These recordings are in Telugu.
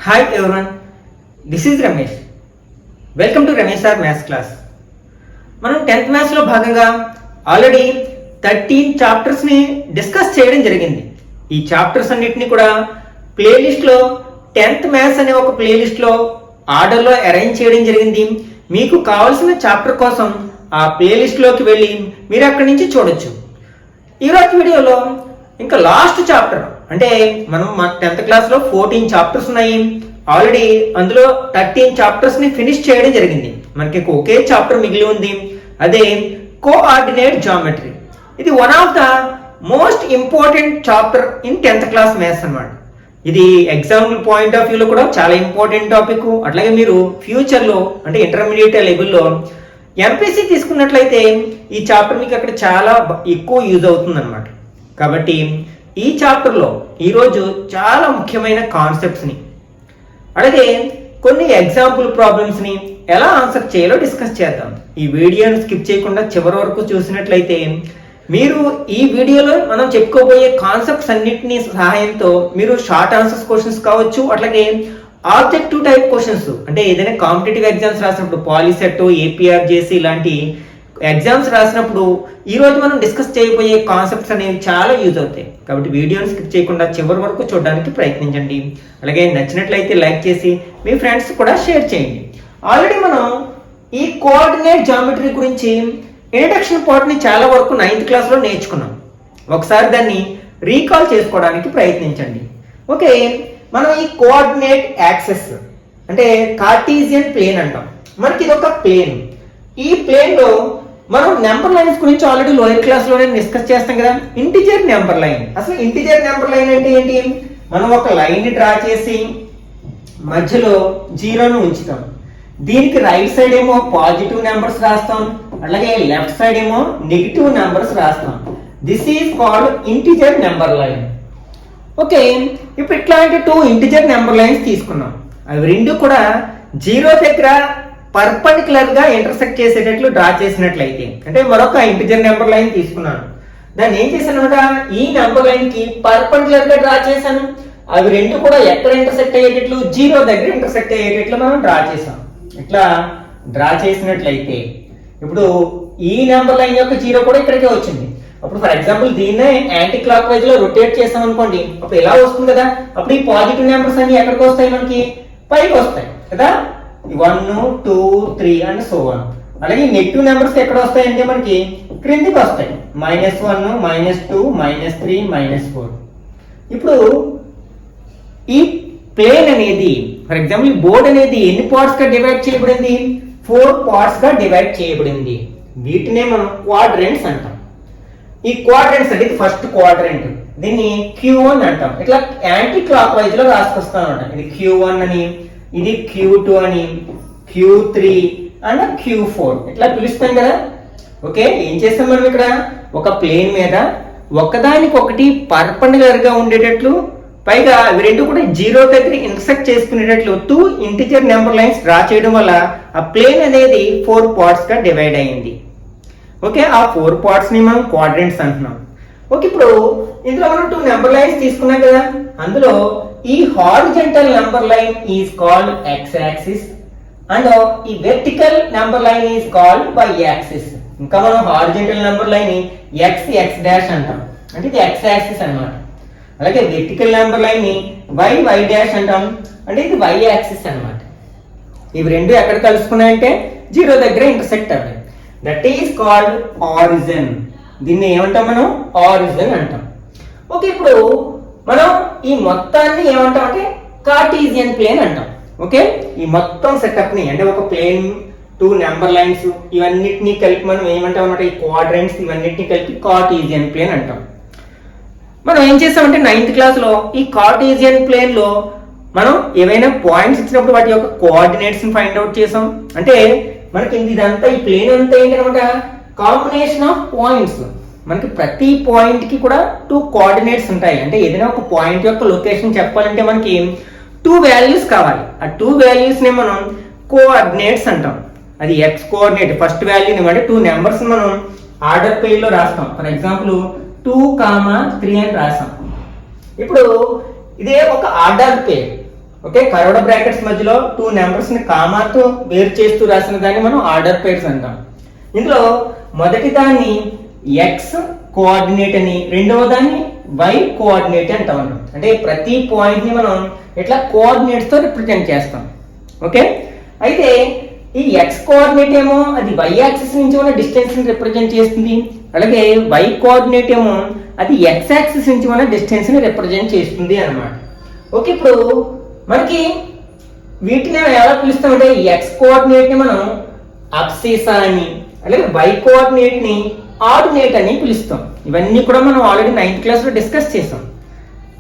Hi everyone, this is Ramesh. Welcome to Ramesh sir maths class. మనం 10th మ్యాథ్స్లో భాగంగా ఆల్రెడీ 13 చాప్టర్స్ని డిస్కస్ చేయడం జరిగింది. ఈ చాప్టర్స్ అన్నిటిని కూడా ప్లేలిస్ట్లో 10th మ్యాథ్స్ అనే ఒక ప్లేలిస్ట్లో ఆర్డర్లో అరేంజ్ చేయడం జరిగింది. మీకు కావాల్సిన చాప్టర్ కోసం ఆ ప్లేలిస్ట్లోకి వెళ్ళి మీరు అక్కడి నుంచి చూడొచ్చు. ఈరోజు వీడియోలో ఇంకా లాస్ట్ చాప్టర్ అంటే మనం మా 10th క్లాస్లో 14 చాప్టర్స్ ఉన్నాయి. ఆల్రెడీ అందులో 13 చాప్టర్స్ని ఫినిష్ చేయడం జరిగింది. మనకి ఒకే చాప్టర్ మిగిలి ఉంది, అదే కోఆర్డినేట్ జామెట్రీ. ఇది one of the most important chapter in 10th class maths అన్నమాట. ఇది ఎగ్జామ్ పాయింట్ ఆఫ్ వ్యూలో కూడా చాలా ఇంపార్టెంట్ టాపిక్. అట్లాగే మీరు ఫ్యూచర్లో అంటే ఇంటర్మీడియట్ లెవెల్లో ఎంపీసీ తీసుకున్నట్లయితే ఈ చాప్టర్ మీకు అక్కడ చాలా ఎక్కువ యూజ్ అవుతుంది అనమాట. కాబట్టి ఈ చాప్టర్లో ఈరోజు చాలా ముఖ్యమైన కాన్సెప్ట్స్ని అలాగే కొన్ని ఎగ్జాంపుల్ ప్రాబ్లమ్స్ని ఎలా ఆన్సర్ చేయాలో డిస్కస్ చేద్దాం. ఈ వీడియోని స్కిప్ చేయకుండా చివరి వరకు చూసినట్లయితే మీరు ఈ వీడియోలో మనం చెప్పుకోబోయే కాన్సెప్ట్స్ అన్నిటినీ సహాయంతో మీరు షార్ట్ ఆన్సర్స్ క్వశ్చన్స్ కావచ్చు, అట్లాగే ఆబ్జెక్టివ్ టైప్ క్వశ్చన్స్ అంటే ఏదైనా కాంపిటేటివ్ ఎగ్జామ్స్ రాసినప్పుడు పాలిసెట్, ఏపీఆర్జేసీ ఇలాంటి ఎగ్జామ్స్ రాసినప్పుడు ఈరోజు మనం డిస్కస్ చేయబోయే కాన్సెప్ట్స్ అనేవి చాలా యూజ్ అవుతాయి. కాబట్టి వీడియోని స్కిప్ చేయకుండా చివరి వరకు చూడడానికి ప్రయత్నించండి. అలాగే నచ్చినట్లయితే లైక్ చేసి మీ ఫ్రెండ్స్ కూడా షేర్ చేయండి. ఆల్రెడీ మనం ఈ కోఆర్డినేట్ జామెట్రీ గురించి ఇంట్రడక్షన్ పార్ట్ని చాలా వరకు 9th క్లాస్లో నేర్చుకున్నాం. ఒకసారి దాన్ని రీకాల్ చేసుకోవడానికి ప్రయత్నించండి. ఓకే, మనం ఈ కోఆర్డినేట్ యాక్సెస్ అంటే కార్టీజియన్ ప్లేన్ అంటాం. మనకి ఇది ఒక ప్లేన్. ఈ ప్లేన్లో మనం నెంబర్ లైన్స్ గురించి ఆల్రెడీ లోయర్ క్లాస్లోనే డిస్కస్ చేస్తాం కదా. ఇంటిజర్ నెంబర్ లైన్, అసలు ఇంటిజర్ నెంబర్ లైన్ అంటే ఏంటి? మనం ఒక లైన్ని డ్రా చేసి మధ్యలో జీరోను ఉంచుతాం. దీనికి రైట్ సైడ్ ఏమో పాజిటివ్ నెంబర్స్ రాస్తాం, అలాగే లెఫ్ట్ సైడ్ ఏమో నెగిటివ్ నెంబర్స్ రాస్తాం. This is called integer number line. Okay, ఇప్పుడు ఇట్లాంటి 2 ఇంటిజర్ నెంబర్ లైన్స్ తీసుకున్నాం. అవి రెండు కూడా జీరో దగ్గర పర్పెండిక్యులర్ గా ఇంటర్సెక్ట్ చేసేటట్లు డ్రా చేసినట్లయితే, అంటే మరొక ఇంటిజర్ నెంబర్ లైన్ తీసుకున్నాను. దాన్ని ఏం చేశాను అనమాట, ఈ నెంబర్ లైన్ కి పర్పెండిక్యులర్ గా డ్రా చేశాను. అవి రెండు కూడా ఎక్కడ ఇంటర్సెక్ట్ అయ్యేటట్లు, జీరో దగ్గర ఇంటర్సెక్ట్ అయ్యేటట్లు మనం డ్రా చేసాం. ఇట్లా డ్రా చేసినట్లయితే ఇప్పుడు ఈ నెంబర్ లైన్ యొక్క జీరో కూడా ఇక్కడికే వచ్చింది. అప్పుడు ఫర్ ఎగ్జాంపుల్ దీన్నే యాంటీ క్లాక్ వైజ్ లో రొటేట్ చేసాం అనుకోండి, అప్పుడు ఎలా వస్తుంది కదా. అప్పుడు ఈ పాజిటివ్ నెంబర్స్ అన్ని ఎక్కడికి వస్తాయి, మనకి పైకి వస్తాయి కదా. 1, 2, 3 అండ్ సో ఆన్. అలాగే నెగిటివ్ నెంబర్స్ ఎక్కడ వస్తాయంటే మనకి క్రిందికి వస్తాయి. -1, -2, -3, -4. ఇప్పుడు ఈ ప్లేన్ అనేది ఫర్ ఎగ్జాంపుల్ ఈ బోర్డ్ అనేది ఎన్ని పార్ట్స్ గా డివైడ్ చేయబడింది? 4 పార్ట్స్ గా డివైడ్ చేయబడింది. వీటినే మనం క్వాడ్రెంట్స్ అంటాం. ఈ క్వాడ్రెంట్స్ అంటే ఫస్ట్ క్వాడ్రెంట్, దీన్ని Q1 అంటాం. ఇట్లా యాంటీ క్లాక్ వైజ్ లో రాసుకొస్తాం అన్నమాట. ఇది Q1 అని, ఇది Q2 అని, Q3 అండ్ Q4 ఇట్లా పిలుస్తాం కదా. ఓకే, ఏం చేస్తాం మనం ఇక్కడ ఒక ప్లేన్ మీద ఒకదానికొకటి పర్పెండిక్యులర్ గా ఉండేటట్లు, పైగా అవి రెండు కూడా జీరో దగ్గర ఇంటర్సెక్ట్ చేసుకునేటట్లు 2 ఇంటిజర్ నెంబర్ లైన్స్ డ్రా చేయడం వల్ల ఆ ప్లేన్ అనేది 4 పార్ట్స్ గా డివైడ్ అయింది. ఓకే, ఆ 4 పార్ట్స్ ని మనం క్వాడ్రెంట్స్ అంటున్నాం. ఓకే, ఇప్పుడు ఇందులో మనం 2 నెంబర్ లైన్స్ తీసుకున్నాం కదా. అందులో ఈ horizontal number line is called x axis and ఈ vertical number line is called y axis. ఇంకా మనం హారిజంటల్ నెంబర్ లైన్ ని x డాష్ అంటాం, అంటే ఇది x యాక్సిస్ అన్నమాట. అలాగే వెర్టికల్ నెంబర్ లైన్ ని y డాష్ అంటాం, అంటే ఇది y యాక్సిస్ అన్నమాట. ఇవి రెండు ఎక్కడ కలుసుకున్నాయంటే జీరో దగ్గర ఇంటర్సెక్ట్ అవ్వాలి. That is called origin. దీన్ని ఏమంటాం మనం? ఆరిజిన్ అంటాం. ఓకే, ఇప్పుడు మనం ఈ మొత్తాన్ని ఏమంటాం అంటే కార్టీజియన్ ప్లేన్ అంటాం. ఓకే, ఈ మొత్తం సెటప్ ని అంటే ఒక ప్లేన్, 2 నెంబర్ లైన్స్ ఇవన్నిటిని కలిపి మనం ఏమంటాం అన్నమాట, ఈ క్వాడ్రెంట్స్ ఇవన్నిటిని కలిపి కార్టీజియన్ ప్లేన్ అంటాం. మనం ఏం చేస్తామంటే 9th క్లాస్లో ఈ కార్టీజియన్ ప్లేన్ లో మనం ఏవైనా పాయింట్స్ ఇచ్చినప్పుడు వాటి యొక్క కోఆర్డినేట్స్ ని ఫైండ్ అవుట్ చేసాం. అంటే మనకి ఇదంతా ఈ ప్లేన్ అంతా ఏంటనమాట, కాంబినేషన్ ఆఫ్ పాయింట్స్. మనకి ప్రతి పాయింట్ కి కూడా 2 కోఆర్డినేట్స్ ఉంటాయి. అంటే ఏదైనా ఒక పాయింట్ యొక్క లొకేషన్ చెప్పాలంటే మనకి 2 వాల్యూస్ కావాలి. ఆ 2 వాల్యూస్ ని మనం కోఆర్డినేట్స్ అంటాం. అది x కోఆర్డినేట్ ఫస్ట్ వాల్యూని అంటే 2 నెంబర్స్ మనం ఆర్డర్ పేర్ లో రాస్తాం. ఫర్ ఎగ్జాంపుల్ 2, 3 అని రాస్తాం. ఇప్పుడు ఇదే ఒక ఆర్డర్ పేర్. ఓకే, కరోడా బ్రాకెట్స్ మధ్యలో 2 నెంబర్స్ ని కామాతో వేరు చేస్తూ రాసిన దాన్ని మనం ఆర్డర్ పేర్స్ అంటాం. ఇందులో మొదటి దాన్ని ఎక్స్ కోఆర్డినేట్ అని, రెండవ దాన్ని వై కోఆర్డినేట్ అంటాం. అంటే ప్రతి పాయింట్ ని మనం ఇట్లా కోఆర్డినేట్స్ తో రిప్రజెంట్ చేస్తాం. ఓకే, అయితే ఈ ఎక్స్ కోఆర్డినేట్ ఏమో అది వై యాక్సిస్ నుంచి ఉన్న డిస్టెన్స్ ని రిప్రజెంట్ చేస్తుంది, అలాగే వై కోఆర్డినేట్ ఏమో అది ఎక్స్ యాక్సిస్ నుంచి ఉన్న డిస్టెన్స్ ని రిప్రజెంట్ చేస్తుంది అన్నమాట. ఓకే, ఇప్పుడు మనకి వీటిని ఎలా పిలుస్తామంటే ఎక్స్ కోఆర్డినేట్ ని మనం అబ్సీసా అని, అలాగే వై కోఆర్డినేట్ ని ఆర్డినేట్ అని పిలుస్తాం. ఇవన్నీ కూడా మనం ఆల్రెడీ 9th క్లాస్ లో డిస్కస్ చేసాం.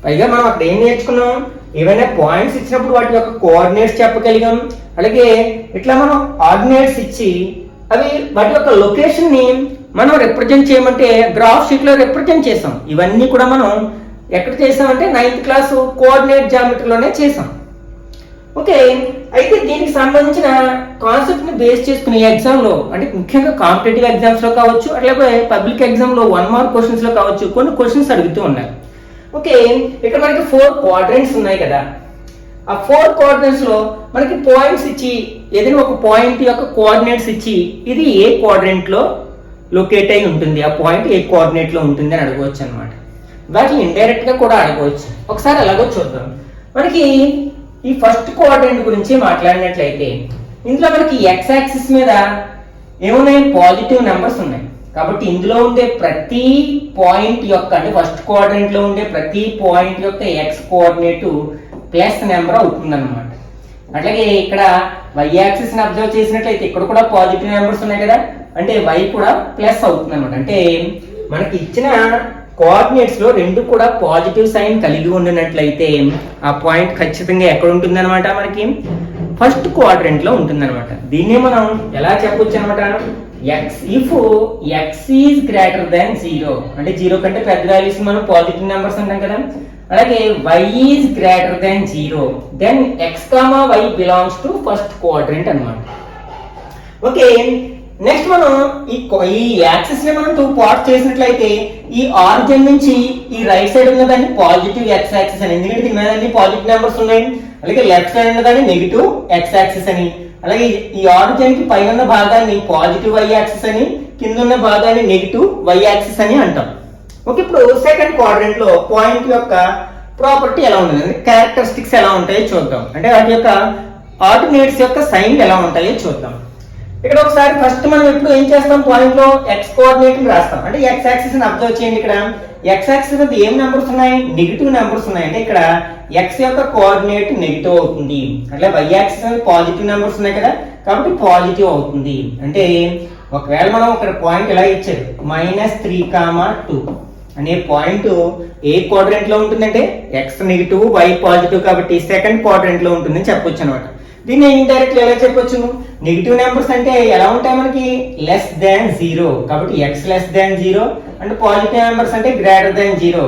పైగా మనం అక్కడ ఏం నేర్చుకున్నాం, ఏవైనా పాయింట్స్ ఇచ్చినప్పుడు వాటి యొక్క కోఆర్డినేట్స్ చెప్పగలిగాం, అలాగే ఇట్లా మనం ఆర్డినేట్స్ ఇచ్చి అవి వాటి యొక్క లొకేషన్ ని మనం రిప్రజెంట్ చేయమంటే గ్రాఫ్ షీట్ లో రిప్రజెంట్ చేసాం. ఇవన్నీ కూడా మనం ఎక్కడ చేసామంటే 9th క్లాస్ కోఆర్డినేట్ జామెట్రీలోనే చేసాం. ఓకే, అయితే దీనికి సంబంధించిన కాన్సెప్ట్ ని బేస్ చేసుకుని ఎగ్జామ్ లో, అంటే ముఖ్యంగా కాంపిటేటివ్ ఎగ్జామ్స్ లో కావచ్చు, అట్లాగే పబ్లిక్ ఎగ్జామ్ లో 1 మార్క్ క్వశ్చన్స్ లో కావచ్చు, కొన్ని క్వశ్చన్స్ అడుగుతూ ఉన్నాయి. ఓకే, ఇక్కడ మనకి 4 క్వాడ్రంట్స్ ఉన్నాయి కదా. ఆ 4 క్వాడ్రంట్స్ లో మనకి పాయింట్స్ ఇచ్చి, ఏదైనా ఒక పాయింట్ యొక్క కోఆర్డినేట్స్ ఇచ్చి ఇది ఏ క్వాడ్రంట్ లో లొకేట్ అయి ఉంటుంది, ఆ పాయింట్ ఏ కోఆర్డినేట్ లో ఉంటుంది అని అడగవచ్చు అనమాట. వాటిని ఇండైరెక్ట్ గా కూడా అడగవచ్చు. ఒకసారి ఎలాగో చూద్దాం. మనకి ఈ ఫస్ట్ క్వాడ్రంట్ గురించి మాట్లాడినట్లయితే ఇందులో మనకి ఎక్స్ యాక్సిస్ మీద ఏమున్నాయి, పాజిటివ్ నెంబర్స్ ఉన్నాయి. కాబట్టి ఇందులో ఉండే ప్రతి పాయింట్ యొక్క, అంటే ఫస్ట్ క్వాడ్రంట్ లో ఉండే ప్రతి పాయింట్ యొక్క ఎక్స్ కోఆర్డినేట్ ప్లస్ నెంబర్ అవుతుంది అనమాట. అట్లాగే ఇక్కడ వై యాక్సిస్ ని అబ్జర్వ్ చేసినట్లయితే ఇక్కడ కూడా పాజిటివ్ నెంబర్స్ ఉన్నాయి కదా, అంటే వై కూడా ప్లస్ అవుతుంది అనమాట. అంటే మనకి ఇచ్చిన కోఆర్డినేట్స్ లో రెండు కూడా పాజిటివ్ సైన్ కలిగి ఉండినట్లయితే ఆ పాయింట్ ఖచ్చితంగా ఎక్కడ ఉంటుంది అనమాట, మనకి ఫస్ట్ క్వాడ్రంట్ లో ఉంటుంది అనమాట. దీన్ని మనం ఎలా చెప్పొచ్చు అనమాట, X if x is greater than 0, అంటే 0 కంటే పెద్ద వాల్యూస్ మనం పాజిటివ్ నెంబర్స్ అంటాం కదా. అలాగే y is greater than 0, then x comma y belongs to first quadrant అనమాట. ఓకే, నెక్స్ట్ మనం ఈ యాక్సిస్ ని మనం 2 పార్ట్స్ చేసినట్లయితే ఈ ఆరిజిన్ నుంచి ఈ రైట్ సైడ్ ఉన్న దాన్ని పాజిటివ్ ఎక్స్ యాక్సిస్ అని, ఎందుకంటే దీని మీద అన్ని పాజిటివ్ నెంబర్స్ ఉన్నాయి. అలాగే లెఫ్ట్ సైడ్ ఉన్న దాన్ని నెగిటివ్ ఎక్స్ యాక్సిస్ అని, అలాగే ఈ ఆరిజిన్ కి పైన ఉన్న భాగాన్ని పాజిటివ్ వై యాక్సిస్ అని, కింద ఉన్న భాగాన్ని నెగిటివ్ వై యాక్సిస్ అని అంటాం. ఓకే, ఇప్పుడు సెకండ్ క్వాడ్రంట్ లో పాయింట్ యొక్క ప్రాపర్టీ ఎలా ఉంటుంది, క్యారెక్టరిస్టిక్స్ ఎలా ఉంటాయో చూద్దాం. అంటే వాటి యొక్క ఆర్డినేట్స్ యొక్క సైన్ ఎలా ఉంటాయో చూద్దాం. ఇక్కడ ఒకసారి ఫస్ట్ మనం ఎప్పుడు ఏం చేస్తాం, పాయింట్ లో ఎక్స్ కోఆర్డినేట్ రాస్తాం. అంటే ఎక్స్ యాక్సిస్ ని అబ్జర్వ్ చేయండి. ఇక్కడ ఎక్స్ యాక్సిస్ మీద ఏం నెంబర్స్ ఉన్నాయి, నెగిటివ్ నెంబర్స్ ఉన్నాయి. అంటే ఇక్కడ ఎక్స్ యొక్క కోఆర్డినేట్ నెగిటివ్ అవుతుంది. అట్లా వై యాక్సిస్ మీద పాజిటివ్ నెంబర్స్ ఉన్నాయి కదా, కాబట్టి పాజిటివ్ అవుతుంది. అంటే ఒకవేళ మనం ఇక్కడ పాయింట్ ఎలా ఇచ్చారు, -3, 2 అనే పాయింట్ ఏ క్వాడ్రంట్ లో ఉంటుందంటే ఎక్స్ నెగిటివ్ వై పాజిటివ్, కాబట్టి సెకండ్ క్వాడ్రంట్ లో ఉంటుందని చెప్పొచ్చు అనమాట. దీన్ని ఇండైరెక్ట్ ఎలా చెప్పొచ్చు, నెగిటివ్ నెంబర్స్ అంటే ఎలా ఉంటాయి మనకి, లెస్ దాన్ 0, కాబట్టి x less than 0 and positive numbers అంటే greater than 0.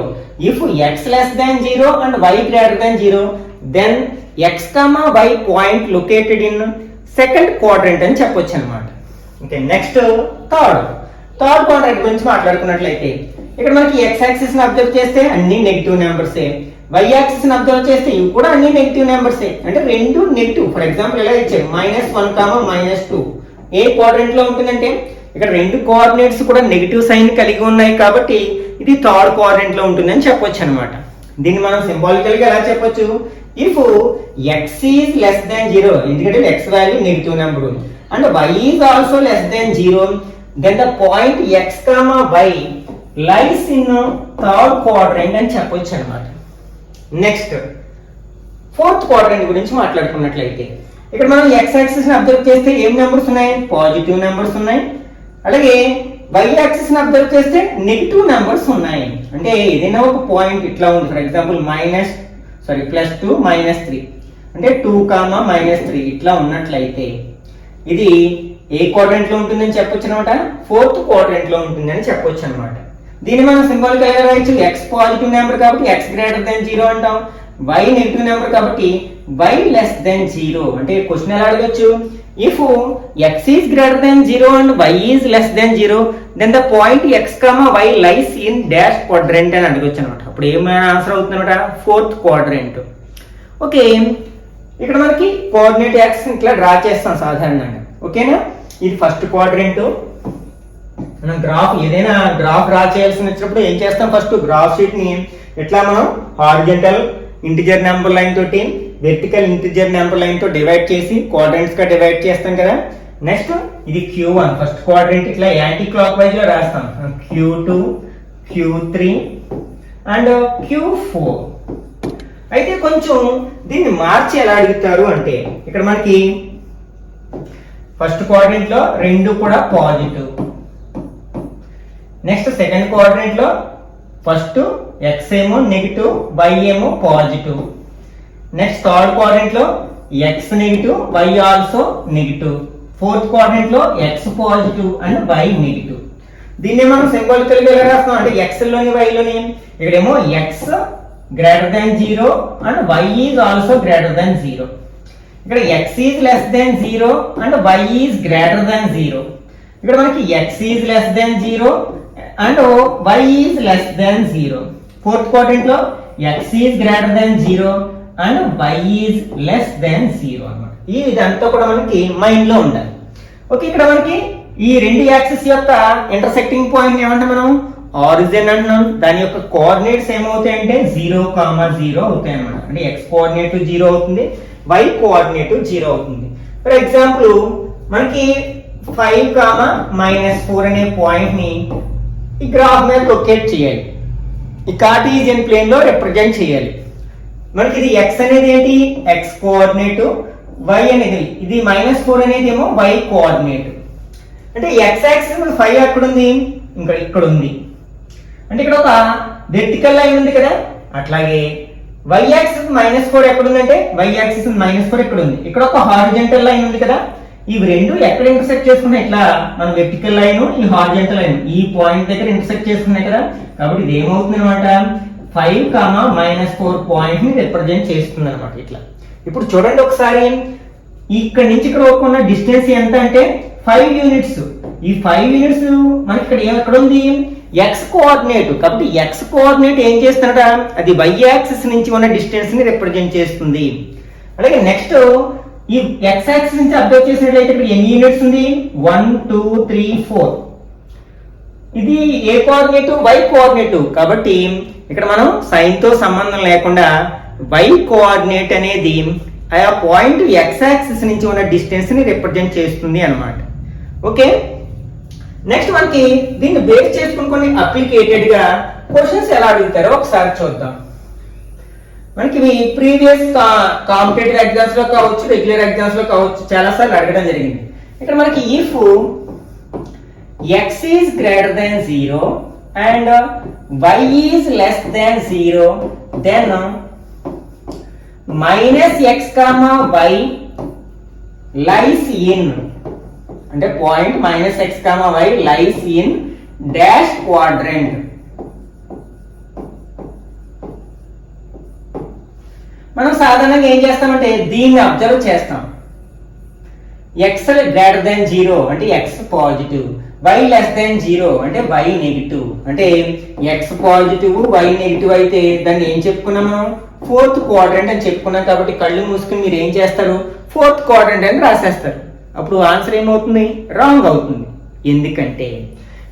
If x less than 0 and y greater than 0, then x comma y point located in second quadrant అని చెప్పొచ్చు అనమాట. ఓకే, నెక్స్ట్ థర్డ్ క్వాడ్రంట్ గురించి మాట్లాడుకున్నట్లయితే ఇక్కడ మనకి ఎక్స్ యాక్సిస్ ని అబ్జర్వ్ చేస్తే అన్ని నెగిటివ్ నెంబర్సే, వై యాక్సిస్ ని అబ్జర్వ్ చేస్తే ఇవి కూడా అన్ని నెగిటివ్ నెంబర్సే, అంటే రెండు నెగిటివ్. ఫర్ ఎగ్జాంపుల్ ఎలా ఇచ్చారు, -1, -2 ఏ క్వాడ్రంట్ లో ఉంటుందంటే ఇక్కడ రెండు కోఆర్డినేట్స్ కూడా నెగిటివ్ సైన్ కలిగి ఉన్నాయి, కాబట్టి ఇది థర్డ్ క్వాడ్రంట్ లో ఉంటుందని చెప్పొచ్చు అనమాట. దీన్ని మనం సింబాలికల్ గా ఎలా చెప్పొచ్చు, if x is less than 0, ఎందుకంటే x value negative number, and y is also less than 0, then the point x comma y lies in third quadrant అని చెప్పొచ్చు అనమాట. నెక్స్ట్ ఫోర్త్ క్వాడ్రంట్ గురించి మాట్లాడుకున్నట్లయితే ఇక్కడ మనం ఎక్స్ యాక్సిస్ ని అబ్జర్వ్ చేస్తే ఏం నెంబర్స్ ఉన్నాయి, పాజిటివ్ నెంబర్స్ ఉన్నాయి. అలాగే వై యాక్సిస్ ని అబ్జర్వ్ చేస్తే నెగిటివ్ నెంబర్స్ ఉన్నాయి. అంటే ఏదైనా ఒక పాయింట్ ఇట్లా ఉంది, ఫర్ ఎగ్జాంపుల్ +2 -3, అంటే 2, -3 ఇట్లా ఉన్నట్లయితే ఇది ఏ క్వాడ్రంట్ లో ఉంటుందని చెప్పొచ్చు అనమాట, ఫోర్త్ క్వాడ్రంట్ లో ఉంటుందని చెప్పొచ్చు అనమాట. దీన్ని మనం సింబల్ గా రాయొచ్చు, ఎక్స్ పాజిటివ్ నెంబర్ కాబట్టి ఎక్స్ గ్రేటర్ దాన్ 0 అంటాం, వై నెగిటివ్ నెంబర్ కాబట్టి వై లెస్ దాన్ 0. అంటే క్వశ్చన్ ఎలా అడగొచ్చు, if x is greater than 0 and y is less than 0, then the point x comma y lies in dash quadrant అని అడగొచ్చు అనమాట. అప్పుడు ఏమైనా ఆన్సర్ అవుతుంది అనమాట, ఫోర్త్ క్వాడ్రంట్. ఓకే, ఇక్కడ మనకి కోఆర్డినేట్ యాక్సిస్ ఇట్లా డ్రా చేస్తాం సాధారణంగా. ఓకేనా, ఇది ఫస్ట్ క్వాడ్రెంట్. మనం ఏదైనా గ్రాఫ్ డ్రా చేయాల్సి వచ్చినప్పుడు ఏం చేస్తాం, ఫస్ట్ గ్రాఫ్ షీట్ ని ఎట్లా మనం హారిజంటల్ ఇంటిజర్ నెంబర్ లైన్ తోటి వెర్టికల్ ఇంటిజర్ నెంబర్ లైన్ తో డివైడ్ చేసి క్వాడ్రెంట్స్ గా డివైడ్ చేస్తాం కదా. నెక్స్ట్ ఇది Q1 ఫస్ట్ క్వాడ్రెంట్ ఇట్లా యాంటీ క్లాక్ వైజ్ లో రాస్తాం. Q2, Q3 and Q4. అయితే కొంచెం దీన్ని మార్చి ఎలా అడుగుతారు అంటే, ఇక్కడ మనకి ఫస్ట్ క్వాడ్రెంట్ లో రెండు కూడా పాజిటివ్. నెక్స్ట్ సెకండ్ క్వాడ్రెంట్ లో ఫస్ట్ x ఏమో నెగిటివ్, y ఏమో పాజిటివ్. నెక్స్ట్ థర్డ్ క్వాడ్రెంట్ లో x negative, y also negative. Fourth quadrant లో x positive and y negative. దీన్ని మనం సింబాలికల్ గా ఎలా రాస్తాం అంటే x లోని y లోని ఇక్కడేమో x greater than 0 and y is also greater than 0. ఇక్కడ x is less than 0 and y is greater than 0. ఇక్కడ మనకి x is less than 0 and y is less than 0. Fourth quadrant లో x is greater than 0 and y is less than 0 అన్నమాట. ఇదంతా కూడా మనకి మైండ్ లో ఉండాలి. ఓకే, ఇక్కడ మనకి ఈ రెండు యాక్సిస్ యొక్క ఇంటర్సెక్టింగ్ పాయింట్ ఏమంటే మనం ఆరిజిన్ అంటున్నాం. దాని యొక్క కోఆర్డినేట్స్ ఏమవుతాయి అంటే 0,0 అవుతాయి అన్నమాట. అంటే x కోఆర్డినేట్ 0 అవుతుంది, y కోఆర్డినేట్ 0 అవుతుంది. ఫర్ ఎగ్జాంపుల్ మనకి 5,-4 అనే పాయింట్ ని ఈ గ్రాఫ్ మీద లొకేట్ చేయాలి. ఈ కార్టీజియన్ ప్లేన్ లో రిప్రజెంట్ చేయాలి. మనకి ఇది x అనేది ఏంటి, x కోఆర్డినేట్, y అనేది ఇది -4 అనేది ఏమో y కోఆర్డినేట్. అంటే x యాక్సిస్ 5 ఎక్కడ ఉంది, ఇంకా ఇక్కడ ఉంది. అంటే ఇక్కడ ఒక వెర్టికల్ లైన్ ఉంది కదా, అట్లాగే y యాక్సిస్ -4 ఎక్కడ ఉందంటే y యాక్సిస్ -4 ఇక్కడ ఉంది. ఇక్కడ ఒక హారిజంటల్ లైన్ ఉంది కదా, ఇవి రెండు ఎక్కడ ఇంటర్సెక్ట్ చేసుకున్నాయి, ఇట్లా మన వెర్టికల్ లైన్ ఈ హారిజంటల్ లైన్ ఈ పాయింట్ దగ్గర ఇంటర్సెక్ట్ చేసుకున్నాయి కదా. కాబట్టి ఇది ఏమవుతుంది అనమాట, 5,-4 పాయింట్ ని రిప్రజెంట్ చేస్తుంది అనమాట. ఇట్లా ఇప్పుడు చూడండి ఒకసారి, ఇక్కడ నుంచి ఇక్కడ ఉన్న డిస్టెన్స్ ఎంత అంటే 5 యూనిట్స్. ఈ 5 యూనిట్స్ మనకి ఇక్కడ ఎక్కడ ఉంది, x కోఆర్డినేట్. కాబట్టి x కోఆర్డినేట్ ఏం చేస్తున్నట, అది y యాక్సిస్ నుంచి ఉన్న డిస్టెన్స్ ని రిప్రజెంట్ చేస్తుంది. అలాగే నెక్స్ట్ ఈ x యాక్సిస్ నుంచి అబ్జర్వ్ చేసినట్లయితే ఇక్కడ ఎన్ని యూనిట్స్ ఉంది, 1, 2, 3, 4. ఇది ఏ కోఆర్డినేట్, y కోఆర్డినేట్. కాబట్టి ఇక్కడ మనం సైన్ తో సంబంధం లేకుండా y కోఆర్డినేట్ అనేది ఆ పాయింట్ x యాక్సిస్ నుంచి ఉన్న డిస్టెన్స్ ని రిప్రజెంట్ చేస్తుంది అన్నమాట. ఓకే, నెక్స్ట్ మనకి దీన్ని బేస్ చేసుకుని కొన్ని అప్లికేటెడ్ గా క్వశ్చన్స్ ఎలా అడుగుతారో ఒకసారి చూద్దాం. మనకి ప్రీవియస్ కాంపిటేటివ్ ఎగ్జామ్స్ లో కావచ్చు, రెగ్యులర్ ఎగ్జామ్స్ లో కావచ్చు, చాలా సార్లు అడగడం జరిగింది. ఇక్కడ మనకి if x is greater than 0 and y is less than 0, then -x, y lies in, అంటే point -x, y lies in dash quadrant. మనం సాధారణంగా ఏం చేస్తామంటే దీన్ని అబ్జర్వ్ చేస్తాం. x గ్రేటర్ దాన్ 0 అంటే x positive, y less than 0 అంటే y నెగిటివ్. అంటే x పాజిటివ్, y నెగిటివ్ అయితే దాన్ని ఏం చెప్పుకున్నాం మనం, ఫోర్త్ క్వాడ్రంట్ అని చెప్పుకున్నాం. కాబట్టి కళ్ళు మూసుకుని మీరు ఏం చేస్తారు, ఫోర్త్ క్వాడ్రంట్ అని రాసేస్తారు. అప్పుడు ఆన్సర్ ఏమవుతుంది, రాంగ్ అవుతుంది. ఎందుకంటే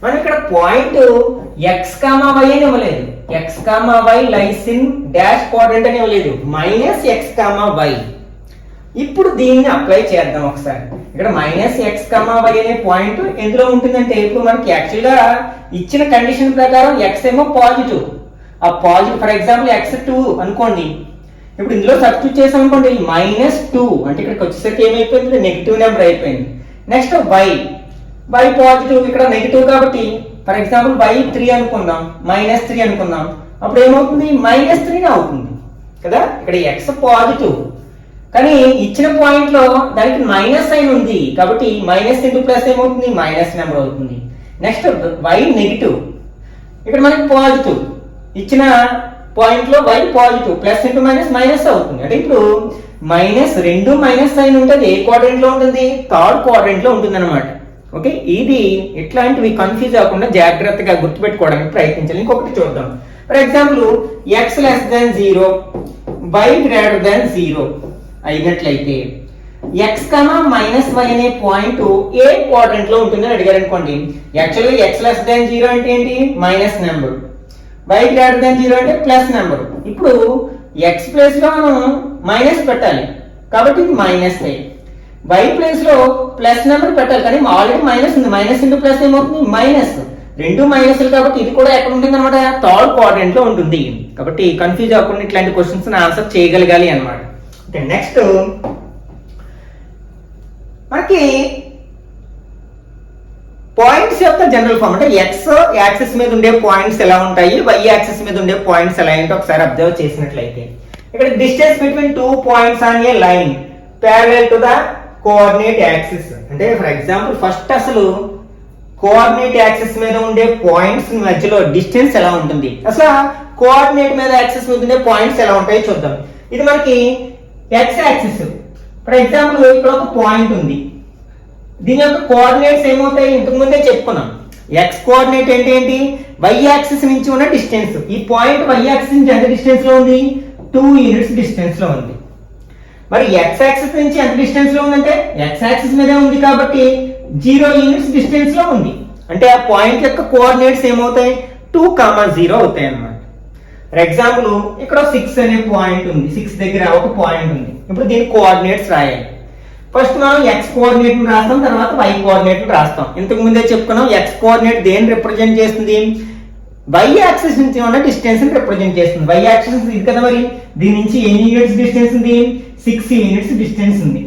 మనం ఇక్కడ పాయింట్ x, y అని ఇవ్వలేదు, x, y lies in dash quadrant అని ఇవ్వలేదు, -x, y. ఇప్పుడు దీన్ని అప్లై చేద్దాం ఒకసారి. ఇక్కడ -x, y అనే పాయింట్ ఎందులో ఉంటుందంటే, ఇప్పుడు మనకి యాక్చువల్ గా ఇచ్చిన కండిషన్ ప్రకారం x ఏమో పాజిటివ్. ఆ పాజిటివ్ ఫర్ ఎగ్జాంపుల్ x2 అనుకోండి. ఇప్పుడు ఇందులో సబ్స్టిట్యూట్ చేసాం అనుకోండి, -2 అంటే ఇక్కడికి వచ్చేసరికి ఏమైపోయింది, నెగిటివ్ నెంబర్ అయిపోయింది. నెక్స్ట్ y పాజిటివ్, ఇక్కడ నెగిటివ్ కాబట్టి ఫర్ ఎగ్జాంపుల్ y3 అనుకుందాం, -3 అనుకుందాం. అప్పుడు ఏమవుతుంది, -3 అవుతుంది కదా. ఇక్కడ x పాజిటివ్ కానీ ఇచ్చిన పాయింట్ లో దానికి మైనస్ సైన్ ఉంది కాబట్టి మైనస్ ఇంటూ ప్లస్ ఏమవుతుంది, మైనస్ నెంబర్ అవుతుంది. నెక్స్ట్ y నెగిటివ్, ఇక్కడ మనకి పాజిటివ్, ఇచ్చిన పాయింట్ లో y positive, plus into minus minus అవుతుంది. అంటే ఇప్పుడు రెండు మైనస్ సైన్ ఉంటుంది, ఏ క్వాడ్రెంట్ లో ఉంటుంది, థర్డ్ క్వాడ్రెంట్ లో ఉంటుంది అనమాట. ఓకే, ఇది ఇట్లాంటివి కన్ఫ్యూజ్ అవ్వకుండా జాగ్రత్తగా గుర్తుపెట్టుకోవడానికి ప్రయత్నించాలి. ఇంకొకటి చూద్దాం. For example x less than 0, y greater than 0. అయినట్లయితే ఎక్స్ కమా మైనస్ వై అనే పాయింట్ ఏ క్వాడ్రంట్ లో ఉంటుందని అడిగారు అనుకోండి. యాక్చువల్గా ఎక్స్ లెస్ దాన్ 0 అంటే ఏంటి? Minus number. Y greater than 0 అంటే ప్లస్ నెంబర్. ఇప్పుడు ఎక్స్ ప్లేస్ లో మనం మైనస్ పెట్టాలి కాబట్టి ఇది మైనస్ అయ్యి, వై ప్లేస్ లో ప్లస్ నెంబర్ పెట్టాలి కానీ ఆల్రెడీ మైనస్ ఉంది. మైనస్ ఇంటూ ప్లస్ ఏమవుతుంది? మైనస్. రెండు మైనస్లు కాబట్టి ఇది కూడా ఎక్కడ ఉంటుంది అనమాట? థర్డ్ క్వాడ్రంట్ లో ఉంటుంది. కాబట్టి కన్ఫ్యూజ్ అవ్వకుండా ఇట్లాంటి క్వశ్చన్స్ ఆన్సర్ చేయగలగాలి అనమాట. ఓకే, నెక్స్ట్ మనకి పాయింట్స్ యొక్క జనరల్ ఫామ్ అంటే ఎక్స్ యాక్సిస్ మీద ఉండే పాయింట్స్ ఎలా ఉంటాయి, వై యాక్సిస్ మీద ఉండే పాయింట్స్ ఎలా ఏంటో ఒకసారి అబ్జర్వ్ చేసినట్లయితే ఇక్కడ distance between 2 points on a line parallel to the coordinate axis. అంటే ఫర్ ఎగ్జాంపుల్ ఫస్ట్ అసలు కోఆర్డినేట్ యాక్సిస్ మీద ఉండే పాయింట్స్ మధ్యలో డిస్టెన్స్ ఎలా ఉంటుంది, అసలు కోఆర్డినేట్ మీద యాక్సిస్ మీద ఉండే పాయింట్స్ ఎలా ఉంటాయో చూద్దాం. ఇది మనకి ఎక్స్ యాక్సిస్. ఫర్ ఎగ్జాంపుల్ ఇక్కడ ఒక పాయింట్ ఉంది, దీని యొక్క కోఆర్డినేట్స్ ఏమవుతాయి? ఇంతకు ముందే చెప్పుకున్నాం. ఎక్స్ కోఆర్డినేట్ అంటే ఏంటి? వై యాక్సిస్ నుంచి ఉన్న డిస్టెన్స్. ఈ పాయింట్ వై యాక్సిస్ నుంచి ఎంత డిస్టెన్స్ లో ఉంది? 2 యూనిట్స్ డిస్టెన్స్ లో ఉంది. మరి ఎక్స్ యాక్సిస్ నుంచి ఎంత డిస్టెన్స్ లో ఉందంటే ఎక్స్ యాక్సిస్ మీదే ఉంది కాబట్టి 0 యూనిట్స్ డిస్టెన్స్ లో ఉంది. అంటే ఆ పాయింట్ యొక్క కోఆర్డినేట్స్ ఏమవుతాయి? 2,0 అవుతాయి అన్నమాట. ఫర్ ఎగ్జాంపుల్ ఇక్కడ 6 అనే పాయింట్ ఉంది, 6 దగ్గర ఒక పాయింట్ ఉంది. ఇప్పుడు దీని కోఆర్డినేట్స్ రాయాలి. ఫస్ట్ మనం ఎక్స్ కోఆర్డినేట్ రాస్తాం, తర్వాత వై కోఆర్డినేట్ రాస్తాం. ఇంతకు ముందే చెప్పుకున్నాం ఎక్స్ కోఆర్డినేట్ దేన్ని రిప్రజెంట్ చేస్తుంది? వై యాక్సిస్ నుంచి ఉన్న డిస్టెన్స్ ని రిప్రజెంట్ చేస్తుంది. వై యాక్సిస్ ఇది కదా, మరి దీని నుంచి ఎన్ని యూనిట్స్ డిస్టెన్స్ ఉంది? 6 యూనిట్స్ డిస్టెన్స్ ఉంది.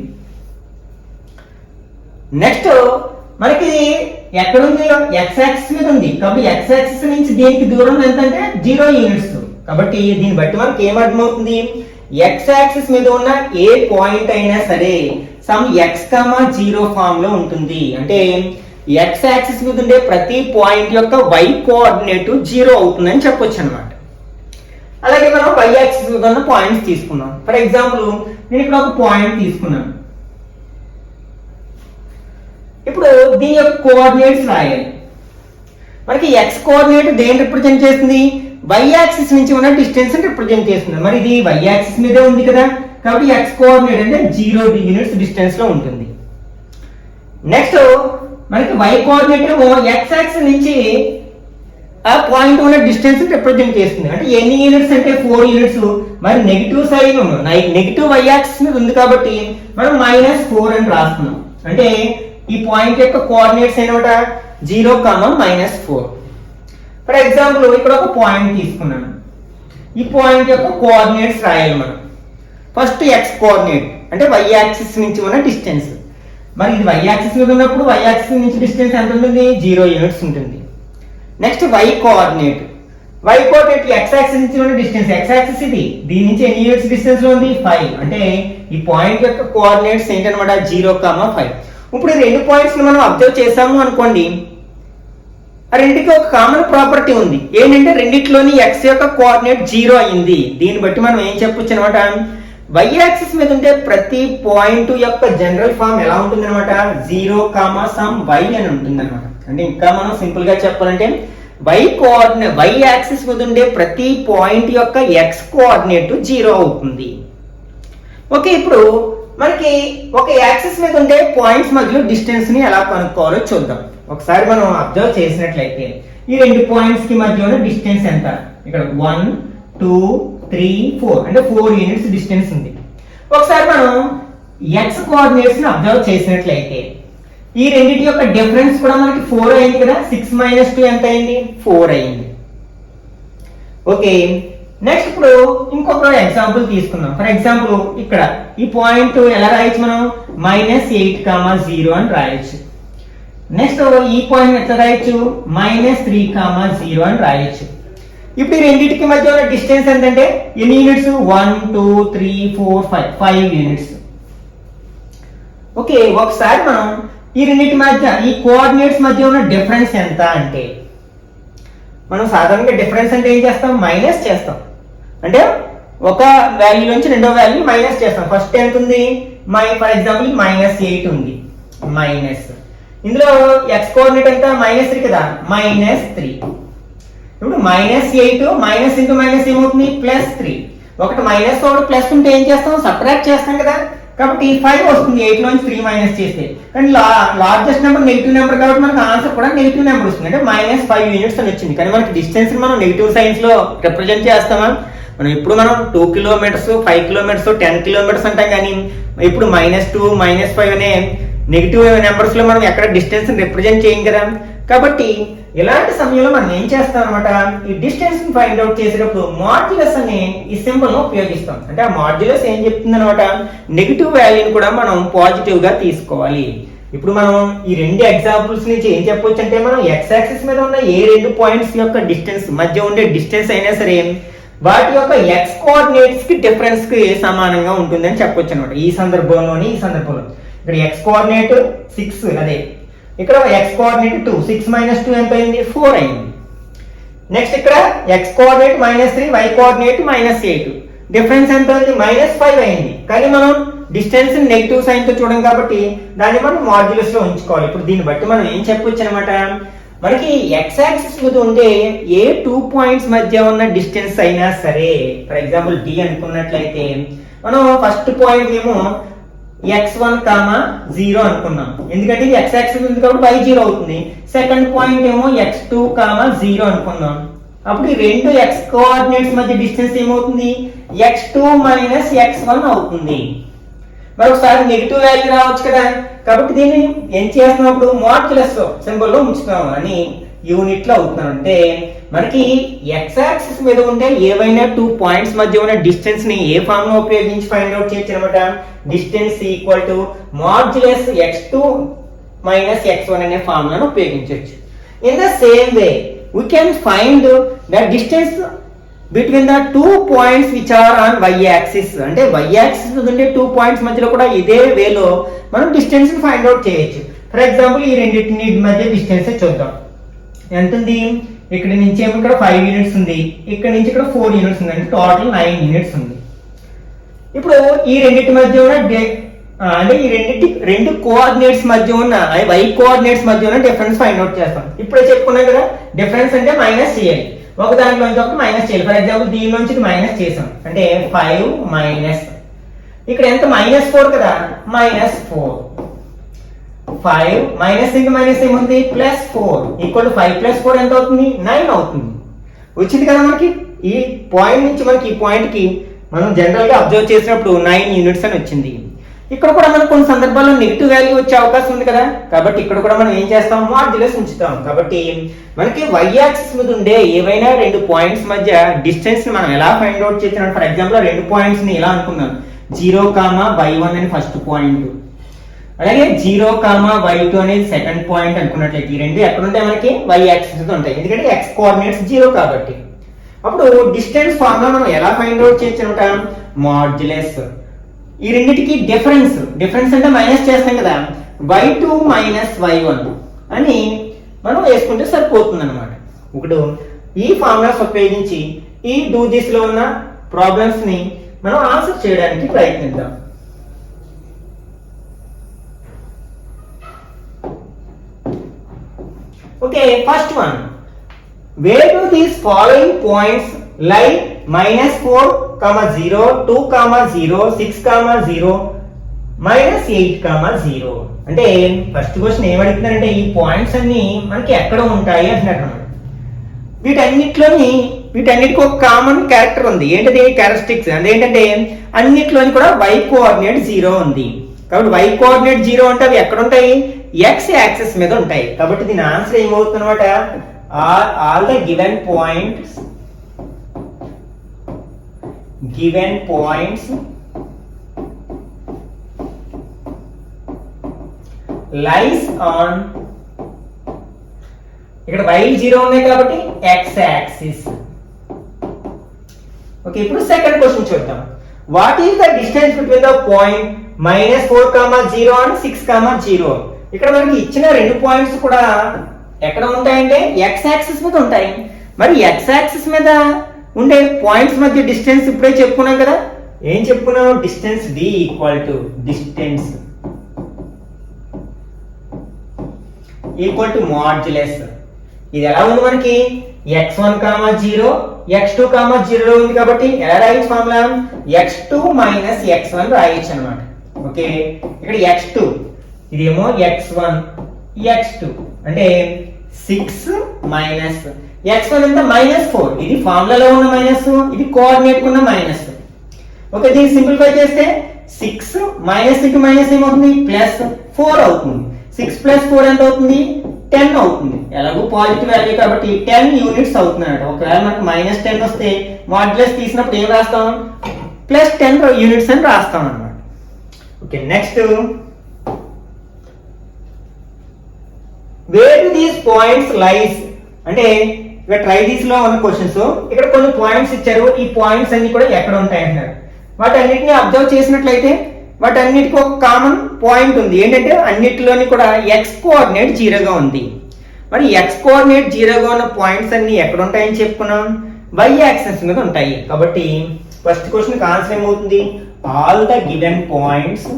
నెక్స్ట్ మనకి ఎక్కడ ఉంది? ఎక్స్ యాక్సిస్ మీద ఉంది కాబట్టి ఎక్స్ యాక్సిస్ నుంచి దీనికి దూరం ఎంత అంటే 0 యూనిట్స్. కాబట్టి దీన్ని బట్టి మనకి ఏం అర్థమవుతుంది? ఎక్స్ యాక్సిస్ మీద ఉన్న ఏ పాయింట్ అయినా సరే సమ్ ఎక్స్ కామా 0 ఫామ్ లో ఉంటుంది. అంటే ఎక్స్ యాక్సిస్ మీద ఉండే ప్రతి పాయింట్ యొక్క వై కోఆర్డినేట్ 0 అవుతుందని చెప్పొచ్చు అనమాట. అలాగే మనం వై యాక్సిస్ మీద ఉన్న పాయింట్స్ తీసుకున్నాం. ఫర్ ఎగ్జాంపుల్ నేను ఇక్కడ ఒక పాయింట్ తీసుకున్నాను. ఇప్పుడు దీని యొక్క కోఆర్డినేట్స్ రాయాలి. మనకి ఎక్స్ కోఆర్డినేట్ దేన్ని రిప్రజెంట్ చేస్తుంది? వై యాక్సిస్ నుంచి ఉన్న డిస్టెన్స్ రిప్రజెంట్ చేస్తుంది. మరి ఇది వై యాక్సిస్ మీదే ఉంది కదా, కాబట్టి ఎక్స్ కోఆర్డినేట్ అంటే 0 యూనిట్స్ డిస్టెన్స్ లో ఉంటుంది. నెక్స్ట్ మనకి వై కోఆర్డినేట్ ఏమో ఎక్స్ యాక్సిస్ నుంచి ఆ పాయింట్ ఉన్న డిస్టెన్స్ రిప్రజెంట్ చేస్తుంది. అంటే ఎన్ని యూనిట్స్ అంటే 4 యూనిట్స్. మరి negative sign negative y axis మీద ఉంది కాబట్టి మనం -4 అని రాస్తున్నాం. అంటే ఈ పాయింట్ యొక్క కోఆర్డినేట్స్ అయినమాట 0, -4. ఫర్ ఎగ్జాంపుల్ ఇక్కడ ఒక పాయింట్ తీసుకున్నాను. ఈ పాయింట్ యొక్క కోఆర్డినేట్స్ రాయాలి మనం. ఫస్ట్ ఎక్స్ కోఆర్డినేట్ అంటే వై యాక్సిస్ నుంచి ఉన్న డిస్టెన్స్. మరి ఇది వై యాక్సిస్ మీద ఉన్నప్పుడు వై యాక్సిస్ నుంచి డిస్టెన్స్ ఎంత ఉంటుంది? 0 యూనిట్స్ ఉంటుంది. Next y coordinate. Y coordinate x axis నుంచి ఉన్న డిస్టెన్స్. ఎక్స్ యాక్సిస్ ఇది, దీని నుంచి ఎన్ని యూనిట్స్ డిస్టెన్స్ లో ఉంది? 5. అంటే ఈ పాయింట్ యొక్క కోఆర్డినేట్స్ ఏంటన్నమాట? 0, 5. ఇప్పుడు ఈ రెండు పాయింట్స్ ని మనం అబ్జర్వ్ చేసాము అనుకోండి, ఆ రెండుకి ఒక కామన్ ప్రాపర్టీ ఉంది. ఏంటంటే రెండిట్లోని ఎక్స్ యొక్క కోఆర్డినేట్ 0 అయింది. దీన్ని బట్టి మనం ఏం చెప్పొచ్చు అనమాట? వై యాక్సిస్ మీద ఉంటే ప్రతి పాయింట్ యొక్క జనరల్ ఫామ్ ఎలా ఉంటుంది అనమాట? 0, సమ్ వై అని ఉంటుంది అనమాట. అంటే ఇంకా మనం సింపుల్ గా చెప్పాలంటే వై యాక్సిస్ మీద ఉండే ప్రతి పాయింట్ యొక్క ఎక్స్ కోఆర్డినేట్ 0 అవుతుంది. ఓకే, ఇప్పుడు మనకి ఒక యాక్సిస్ మీద ఉండే పాయింట్స్ మధ్యలో డిస్టెన్స్ ని ఎలా కనుక్కోవాలో చూద్దాం. ఒకసారి మనం అబ్జర్వ్ చేసినట్లయితే ఈ రెండు పాయింట్స్ కి మధ్య ఉన్న డిస్టెన్స్ ఎంత? ఇక్కడ 1, 2, 3, 4 అంటే 4 యూనిట్స్ డిస్టెన్స్ ఉంది. ఒకసారి మనం ఎక్స్ కోఆర్డినేట్స్ ని అబ్జర్వ్ చేసినట్లయితే ఈ రెండింటి యొక్క డిఫరెన్స్ కూడా మనకి 4 అయింది కదా. 6 - 2 ఎంత అయింది? 4 అయింది. ఓకే, నెక్స్ట్ ఇప్పుడు ఇంకొక ఎగ్జాంపుల్ తీసుకుందాం. ఫర్ ఎగ్జాంపుల్ ఇక్కడ ఈ పాయింట్ ఎలా రాయొచ్చు మనం? -8, 0 అని రాయొచ్చు. నెక్స్ట్ ఈ పాయింట్ ఎట్లా రాయొచ్చు? -3, 0 అని రాయొచ్చు. ఇప్పుడు ఈ రెండింటికి మధ్య ఉన్న డిస్టెన్స్ ఎంతంటే ఎన్ని యూనిట్స్? 1, 2, 3, 4, 5 యూనిట్స్. ఓకే, ఒకసారి మనం ఈ రెండింటి మధ్య ఈ కోఆర్డినేట్స్ మధ్య ఉన్న డిఫరెన్స్ ఎంత అంటే మనం సాధారణంగా డిఫరెన్స్ అంటే ఏం చేస్తాం? మైనస్ చేస్తాం. అంటే ఒక వాల్యూ నుంచి రెండో వాల్యూ మైనస్ చేస్తాం. ఫస్ట్ ఎంత ఉంది? ఫర్ ఎగ్జాంపుల్ -8 ఉంది. మైనస్ ఇందులో ఎక్స్ కోఆర్డినేట్ ఎంత? -3 కదా, -3. ఇప్పుడు -8 మైనస్ ఇంటూ మైనస్ ఏమవుతుంది? +3. ఒకటి మైనస్ ఒకటి ప్లస్ ఉంటే ఏం చేస్తాం, సబ్ట్రాక్ట్ చేస్తాం కదా. కాబట్టి 5 వస్తుంది 8 నుంచి 3 మైనస్ చేస్తే. కానీ లార్జెస్ట్ నెంబర్ నెగిటివ్ నెంబర్ కాబట్టి మనకు ఆన్సర్ కూడా నెగిటివ్ నెంబర్ వస్తుంది, అంటే -5 యూనిట్స్ అని వచ్చింది. కానీ మనకి డిస్టెన్స్ మనం నెగిటివ్ సైన్స్ లో రిప్రజెంట్ చేస్తామా, మనం ఇప్పుడు మనం 2 కిలోమీటర్స్ 5 కిలోమీటర్స్ 10 కిలోమీటర్స్ అంటాం, కానీ ఇప్పుడు -2 -5 అనే నెగిటివ్ నెంబర్స్ లో మనం ఎక్కడ డిస్టెన్స్ రిప్రజెంట్ చేయం కదా. కాబట్టి ఇలాంటి సమయంలో మనం ఏం చేస్తాం అనమాట, ఈ డిస్టెన్స్ ని ఫైండ్ అవుట్ చేసేటప్పుడు మాడ్యులస్ అనే ఈ సింబల్ ను ఉపయోగిస్తాం. అంటే ఆ మాడ్యులస్ ఏం చెప్తుంది అనమాట, నెగిటివ్ వాల్యూని కూడా మనం పాజిటివ్ గా తీసుకోవాలి. ఇప్పుడు మనం ఈ రెండు ఎగ్జాంపుల్స్ నుంచి ఏం చెప్పొచ్చు అంటే, మనం ఎక్స్ యాక్సిస్ మీద ఉన్న ఏ రెండు పాయింట్స్ యొక్క డిస్టెన్స్ మధ్య ఉండే డిస్టెన్స్ అయినా సరే వాటి యొక్క ఎక్స్ కోఆర్డినేట్స్ కి డిఫరెన్స్ కి సమానంగా ఉంటుందని చెప్పొచ్చు అనమాట. ఈ సందర్భంలో ఇక్కడ ఎక్స్ కోఆర్డినేట్ 6, అదే ఇక్కడ ఎక్స్ కోఆర్డినేట్ 2, 6 - 2 ఎంత అయింది, 4 అయింది. నెక్స్ట్ ఇక్కడ x coordinate -3, y coordinate -8, difference ఎంత ఉంది, -5 అయింది. కానీ మనం డిస్టెన్స్ నెగిటివ్ సైన్ తో చూడం కాబట్టి దాన్ని మనం మాడ్యులస్ లో ఉంచుకోవాలి. ఇప్పుడు దీన్ని బట్టి మనం ఏం చెప్పొచ్చు అనమాట, మనకి ఎక్స్ యాక్సిస్ మీద ఉండే ఏ 2 పాయింట్స్ మధ్య ఉన్న డిస్టెన్స్ అయినా సరే, ఫర్ ఎగ్జాంపుల్ డి అనుకున్నట్లయితే మనం ఫస్ట్ పాయింట్ ఏమో x1, 0 అనుకున్నాం, ఎందుకంటే ఇది x యాక్సిస్ ఉంది కాబట్టి y 0 అవుతుంది. సెకండ్ పాయింట్ ఏమో x2, 0 అనుకున్నాం. అప్పుడు ఈ రెండు x కోఆర్డినేట్స్ మధ్య డిస్టెన్స్ ఏమవుతుంది, x2 - x1 అవుతుంది. మరి ఒకసారి నెగిటివ్ వాల్యూ రావచ్చు కదా, కాబట్టి దీన్ని ఏం చేస్తున్నప్పుడు మాడ్యులస్ సింబల్ లో ఉంచుతాం అని యూనిట్ లో అవుతున్నాం. అంటే మనకి ఎక్స్ యాక్సిస్ మీద ఉండే ఏవైనా 2 పాయింట్స్ మధ్య ఉన్న డిస్టెన్స్ ని ఏ ఫార్మ్ లో ఉపయోగించి ఫైండ్ అవుట్ చేయొచ్చు అనమాట, distance equal to modulus x2 - x1 అనే ఫార్ములాను ఉపయోగించవచ్చు. In the same way we can find the distance between the 2 points which are on y axis. అంటే y axis మీద ఉండే 2 పాయింట్స్ మధ్యలో కూడా ఇదే వేలో మనం డిస్టెన్స్ ని ఫైండ్ అవుట్ చేయొచ్చు. ఫర్ ఎగ్జాంపుల్ ఈ రెండింటి మధ్య డిస్టెన్స్ చూద్దాం. ఎంత ఉంది, ఇక్కడ నుంచి ఏమో ఇక్కడ 5 యూనిట్స్ ఉంది, ఇక్కడ నుంచి ఇక్కడ 4 యూనిట్స్ ఉంది, అంటే టోటల్ 9 యూనిట్స్ ఉంది. ఇప్పుడు ఈ రెండింటి మధ్య ఉన్న అంటే ఈ రెండు కోఆర్డినేట్స్ మధ్య ఉన్న వై కోఆర్డినేట్స్ మధ్య ఉన్న డిఫరెన్స్ ఫైండ్ అవుట్ చేస్తాం. ఇప్పుడే చెప్పుకున్నాం కదా, డిఫరెన్స్ అంటే మైనస్ చేయాలి, ఒక దాంట్లోంచి ఒకటి మైనస్ చేయాలి. ఫర్ ఎగ్జాంపుల్ దీనిలోంచి మైనస్ చేసాం అంటే 5 మైనస్, ఇక్కడ ఎంత -4 కదా, -4, 5 మైనస్ ఇంటూ మైనస్ ఏముంది, +4 ఈక్వల్ టు 5 + 4 ఎంత అవుతుంది, 9 అవుతుంది. వచ్చింది కదా మనకి. ఈ పాయింట్ నుంచి మనకి ఈ పాయింట్ కి మనం జనరల్ గా అబ్జర్వ్ చేసినప్పుడు 9 యూనిట్స్ అని వచ్చింది. ఇక్కడ కూడా మనకు కొన్ని సందర్భాల్లో నెగిటివ్ వాల్యూ వచ్చే అవకాశం ఉంది కదా, కాబట్టి ఇక్కడ కూడా మనం ఏం చేస్తాం, మాడ్యులస్ ఉంచుతాం. కాబట్టి మనకి y యాక్సిస్ మీద ఉండే ఏవైనా 2 పాయింట్స్ మధ్య డిస్టెన్స్ ని మనం ఎలా ఫైండ్ అవుట్ చేసినాం. ఫర్ ఎగ్జాంపుల్ 2 పాయింట్స్ ని ఇలా అనుకున్నాం, 0, y1 అని ఫస్ట్ పాయింట్, అలాగే 0, y2 అనేది సెకండ్ పాయింట్ అనుకున్నట్లయితే ఈ రెండు ఎక్కడ ఉంటాయి, మనకి y యాక్సిస్ మీద ఉంటాయి, ఎందుకంటే x కోఆర్డినేట్స్ 0 కాబట్టి. అప్పుడు డిస్టెన్స్ ఫార్ములా మనం ఎలా ఫైండ్ అవుట్ చేయొచ్చు, మాడ్యులస్ ఈ రెండింటికి డిఫరెన్స్ అంటే మైనస్ చేస్తాం కదా, y2 - y1 అని మనం వేసుకుంటే సరిపోతుంది అనమాట. ఇప్పుడు ఈ ఫార్ములాస్ ఉపయోగించి ఈ డూ దిస్ లో ఉన్న ప్రాబ్లమ్స్ ని మనం ఆన్సర్ చేయడానికి ప్రయత్నిద్దాం. Okay, first one, where do these following points lie? -4, 0, 2, 0, 6, 0, -8, 0. అంటే ఫస్ట్ క్వశ్చన్ ఏమడుగుతున్నారంటే ఈ పాయింట్స్ అన్ని మనకి ఎక్కడ ఉంటాయి అంటున్నారు. వీటన్నిటికి ఒక కామన్ క్యారెక్టర్ ఉంది, ఏంటది క్యారెక్టరిస్టిక్స్ అదేంటంటే అన్నిట్లోని కూడా y కోఆర్డినేట్ 0 ఉంది. కాబట్టి y కోఆర్డినేట్ 0 అంటే అవి ఎక్కడ ఉంటాయి, x యాక్సిస్ మీద ఉంటాయి. కాబట్టి దీని answer ఏమవుతుందన్నమాట, all the given points lies on, ఇక్కడ y 0 ఉన్నాయి కాబట్టి x యాక్సిస్. ఓకే, ఇప్పుడు సెకండ్ క్వశ్చన్ చూద్దాం. What is the distance between the point -4, 0 and 6, 0? ఇక్కడ మనకి ఇచ్చిన 2 పాయింట్స్ కూడా ఎక్కడ ఉంటాయంటే x యాక్సిస్ మీద ఉంటాయి. మరి x యాక్సిస్ మీద ఉండే పాయింట్స్ మధ్య డిస్టెన్స్ ఇప్పుడే చెప్పుకున్నాం కదా, ఏం చెప్పుకున్నాం, distance d equal to distance equal to modulus. ఇది ఎలా ఉంది మనకి, x1, 0 x2, 0 ఉంది కాబట్టి ఎలా రాయొచ్చు ఫార్ములా x2 మైనస్ x1 రాయొచ్చు అన్నమాట. ఓకే, ఇక్కడ x2 ఇదేమో x1 x2 అంటే 6 మైనస్ x1 ఎంత -4. ఇది ఫార్ములాలో ఉన్న మైనస్, ఇది కోఆర్డినేట్ ఉన్న మైనస్. ఓకే, దీన్ని సింప్లిఫై చేస్తే 6 మైనస్ ఇంటూ మైనస్ ఏమవుతుంది +4 అవుతుంది. 6 + 4 ఎంత అవుతుంది 10 అవుతుంది. ఎలాగో పాజిటివ్ వాల్యూ కాబట్టి 10 యూనిట్స్ అవుతుంది అన్నమాట. ఒకవేళ మనకు -10 వస్తే మాడ్యులస్ తీసినప్పుడు ఏం రాస్తాం +10 యూనిట్స్ అని రాస్తాం అన్నమాట. Okay, next where do these points lies అంటే ఇక్కడ ట్రై దీస్ లో ఉన్న క్వశ్చన్స్. ఇక్కడ కొన్ని పాయింట్స్ ఇచ్చారు. ఈ పాయింట్స్ అన్ని కూడా ఎక్కడ ఉంటాయి అంటారు. వాటన్నిటిని అబ్జర్వ్ చేసినట్లయితే వాటన్నిటికీ ఒక కామన్ పాయింట్ ఉంది. ఏంటంటే అన్నిటిలోని కూడా ఎక్స్ కోఆర్డినేట్ 0గా ఉంది. మరి ఎక్స్ కోఆర్డినేట్ 0గా ఉన్న పాయింట్స్ అన్ని ఎక్కడ ఉంటాయని చెప్పుకున్నాం y యాక్సిస్ మీద ఉంటాయి. కాబట్టి ఫస్ట్ క్వశ్చన్ ఆన్సర్ ఏమవుతుంది all the given points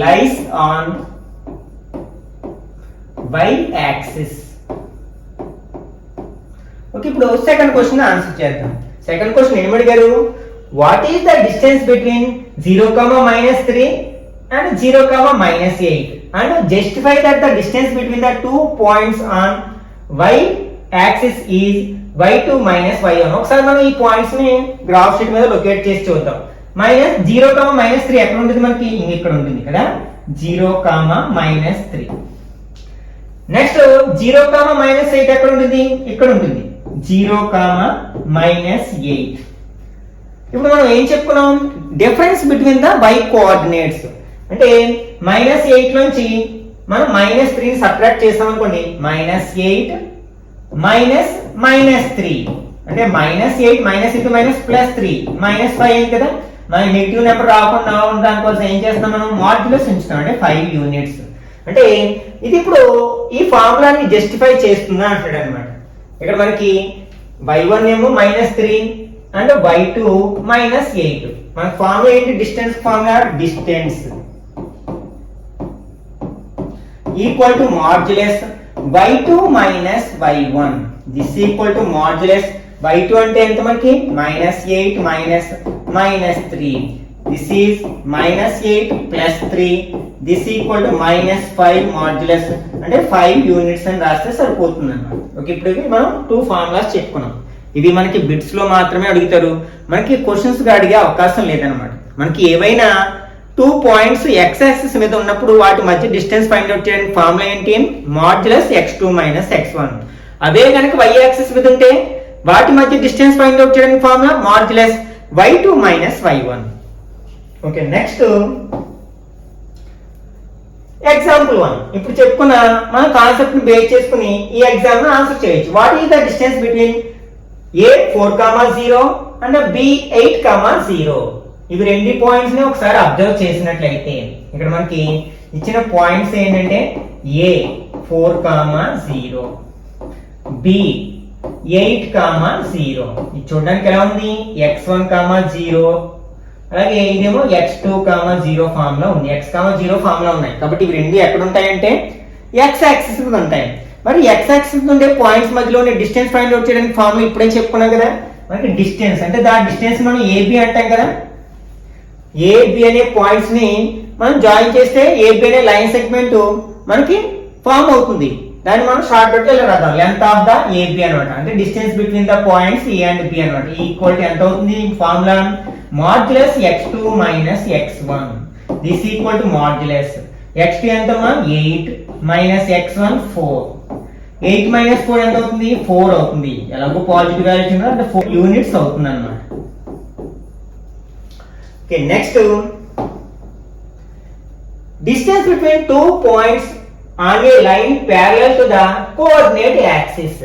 lies on y axis. Okay, ఇప్పుడు సెకండ్ క్వశ్చన్ ఆన్సర్ చేద్దాం. సెకండ్ క్వశ్చన్ ఏం అడిగారు what is the distance between 0, -3 and 0, -8 and justify that the distance between the 2 points on y axis is y2 - y1. ఒకసారి మనం ఈ పాయింట్స్ ని గ్రాఫ్ షీట్ మీద లొకేట్ చేసి చూద్దాం. -0, -3 ఎక్కడ ఉంటుంది మనకి ఇక్కడ ఉంటుంది కదా 0, -3. నెక్స్ట్ 0, -8 ఎక్కడ ఉంటుంది ఇక్కడ ఉంటుంది 0, -8. ఇప్పుడు మనం ఏం చెప్పుకున్నాం difference between the y coordinates అంటే -8 నుంచి మనం -3 ని సబ్ట్రాక్ట్ చేసాం అనుకోండి -8 -3 అంటే -8 -3 -5 అయింది కదా. మన నెగిటివ్ నెంబర్ రాకుండా ఉండడానికి కోసం ఏం చేస్తాం మనం మాడ్యులస్ ఉంచుతాం అంటే 5 యూనిట్స్. అంటే ఇది ఇప్పుడు ఈ ఫార్ములాని జస్టిఫై చేస్తుందా అంటాడు అనమాట. ఇక్కడ మనకి y1 ఏమో -3 అండ్ y2 -8. మన ఫార్ములా ఏంటి distance formula distance equal to modulus y2 - y1. This equal to modulus y2 అంటే ఎంత మనకి -8 -3. This is -8 + 3. This equal to -5 modulus అంటే 5 యూనిట్స్ అని రాస్తే సరిపోతుంది అన్నమాట. ఓకే, ఇప్పుడు మనం 2 ఫార్ములాస్ చెప్పుకున్నాం. ఇవి మనకి బిట్స్ లో మాత్రమే అడుగుతారు. మనకి క్వశ్చన్స్ గా అడిగే అవకాశం లేదనమాట. మనకి ఏవైనా 2 పాయింట్స్ x యాక్సిస్ మీద ఉన్నప్పుడు వాటి మధ్య డిస్టెన్స్ ఫైండ్ అవుట్ చేయడానికి ఫార్ములా ఏంటి మాడ్యులస్ x2 - x1. అవే కనుక y యాక్సిస్ మీద ఉంటే వాటి మధ్య డిస్టెన్స్ ఫైండ్ అవుట్ చేయడానికి formula modulus y2 - y1. Okay, next example 1. ఇప్పుడు చెప్పుకున్న మన కాన్సెప్ట్ ని బేస్ చేసుకుని ఈ ఎగ్జామ్ ను ఆన్సర్ చేయొచ్చు. What is the distance between a 4, 0 and b 8, 0. ఇవి రెండు పాయింట్స్ ని ఒకసారి అబ్జర్వ్ చేసినట్లయితే ఇక్కడ మనకి ఇచ్చిన పాయింట్స్ ఏంటంటే a 4, 0 b 8, 0. ఇది చూడడానికి ఎలా ఉంది x1, 0 అలాగే ఇదేమో x2, 0 ఫార్ములా ఉంది. x, 0 ఫార్ములా ఉన్నాయి కాబట్టి ఇవి రెండు ఎక్కడ ఉంటాయంటే x యాక్సిస్ మీద ఉంటాయి. మరి x యాక్సిస్ ఉండే పాయింట్స్ మధ్యలో డిస్టెన్స్ ఫైండ్ అవుట్ చేయడానికి ఫార్ములా ఇప్పుడే చెప్పుకున్నాం కదా. మనకి డిస్టెన్స్ అంటే దాని డిస్టెన్స్ మనం AB అంటాం కదా. AB అనే పాయింట్స్ ని మనం జాయిన్ చేస్తే AB అనే లైన్ సెగ్మెంట్ మనకి ఫామ్ అవుతుంది. దాన్ని మనం షార్ట్ కట్ లో రాద్దాం లెంత్ ఆఫ్ ద AB అన్నమాట. అంటే distance between the points A and B అన్నమాట. ఈక్వల్ టు ఎంత అవుతుంది formula modulus x2 - x1. This equal to modulus x2 ఎంత 8 -x1 4. 8 - 4 ఎంత అవుతుంది 4 అవుతుంది. ఎలాగో పాజిటివ్ వాల్యూ అంటే 4 యూనిట్స్ అవుతుంది అన్నమాట. Okay, next distance between 2 points on a line parallel to the coordinate axis.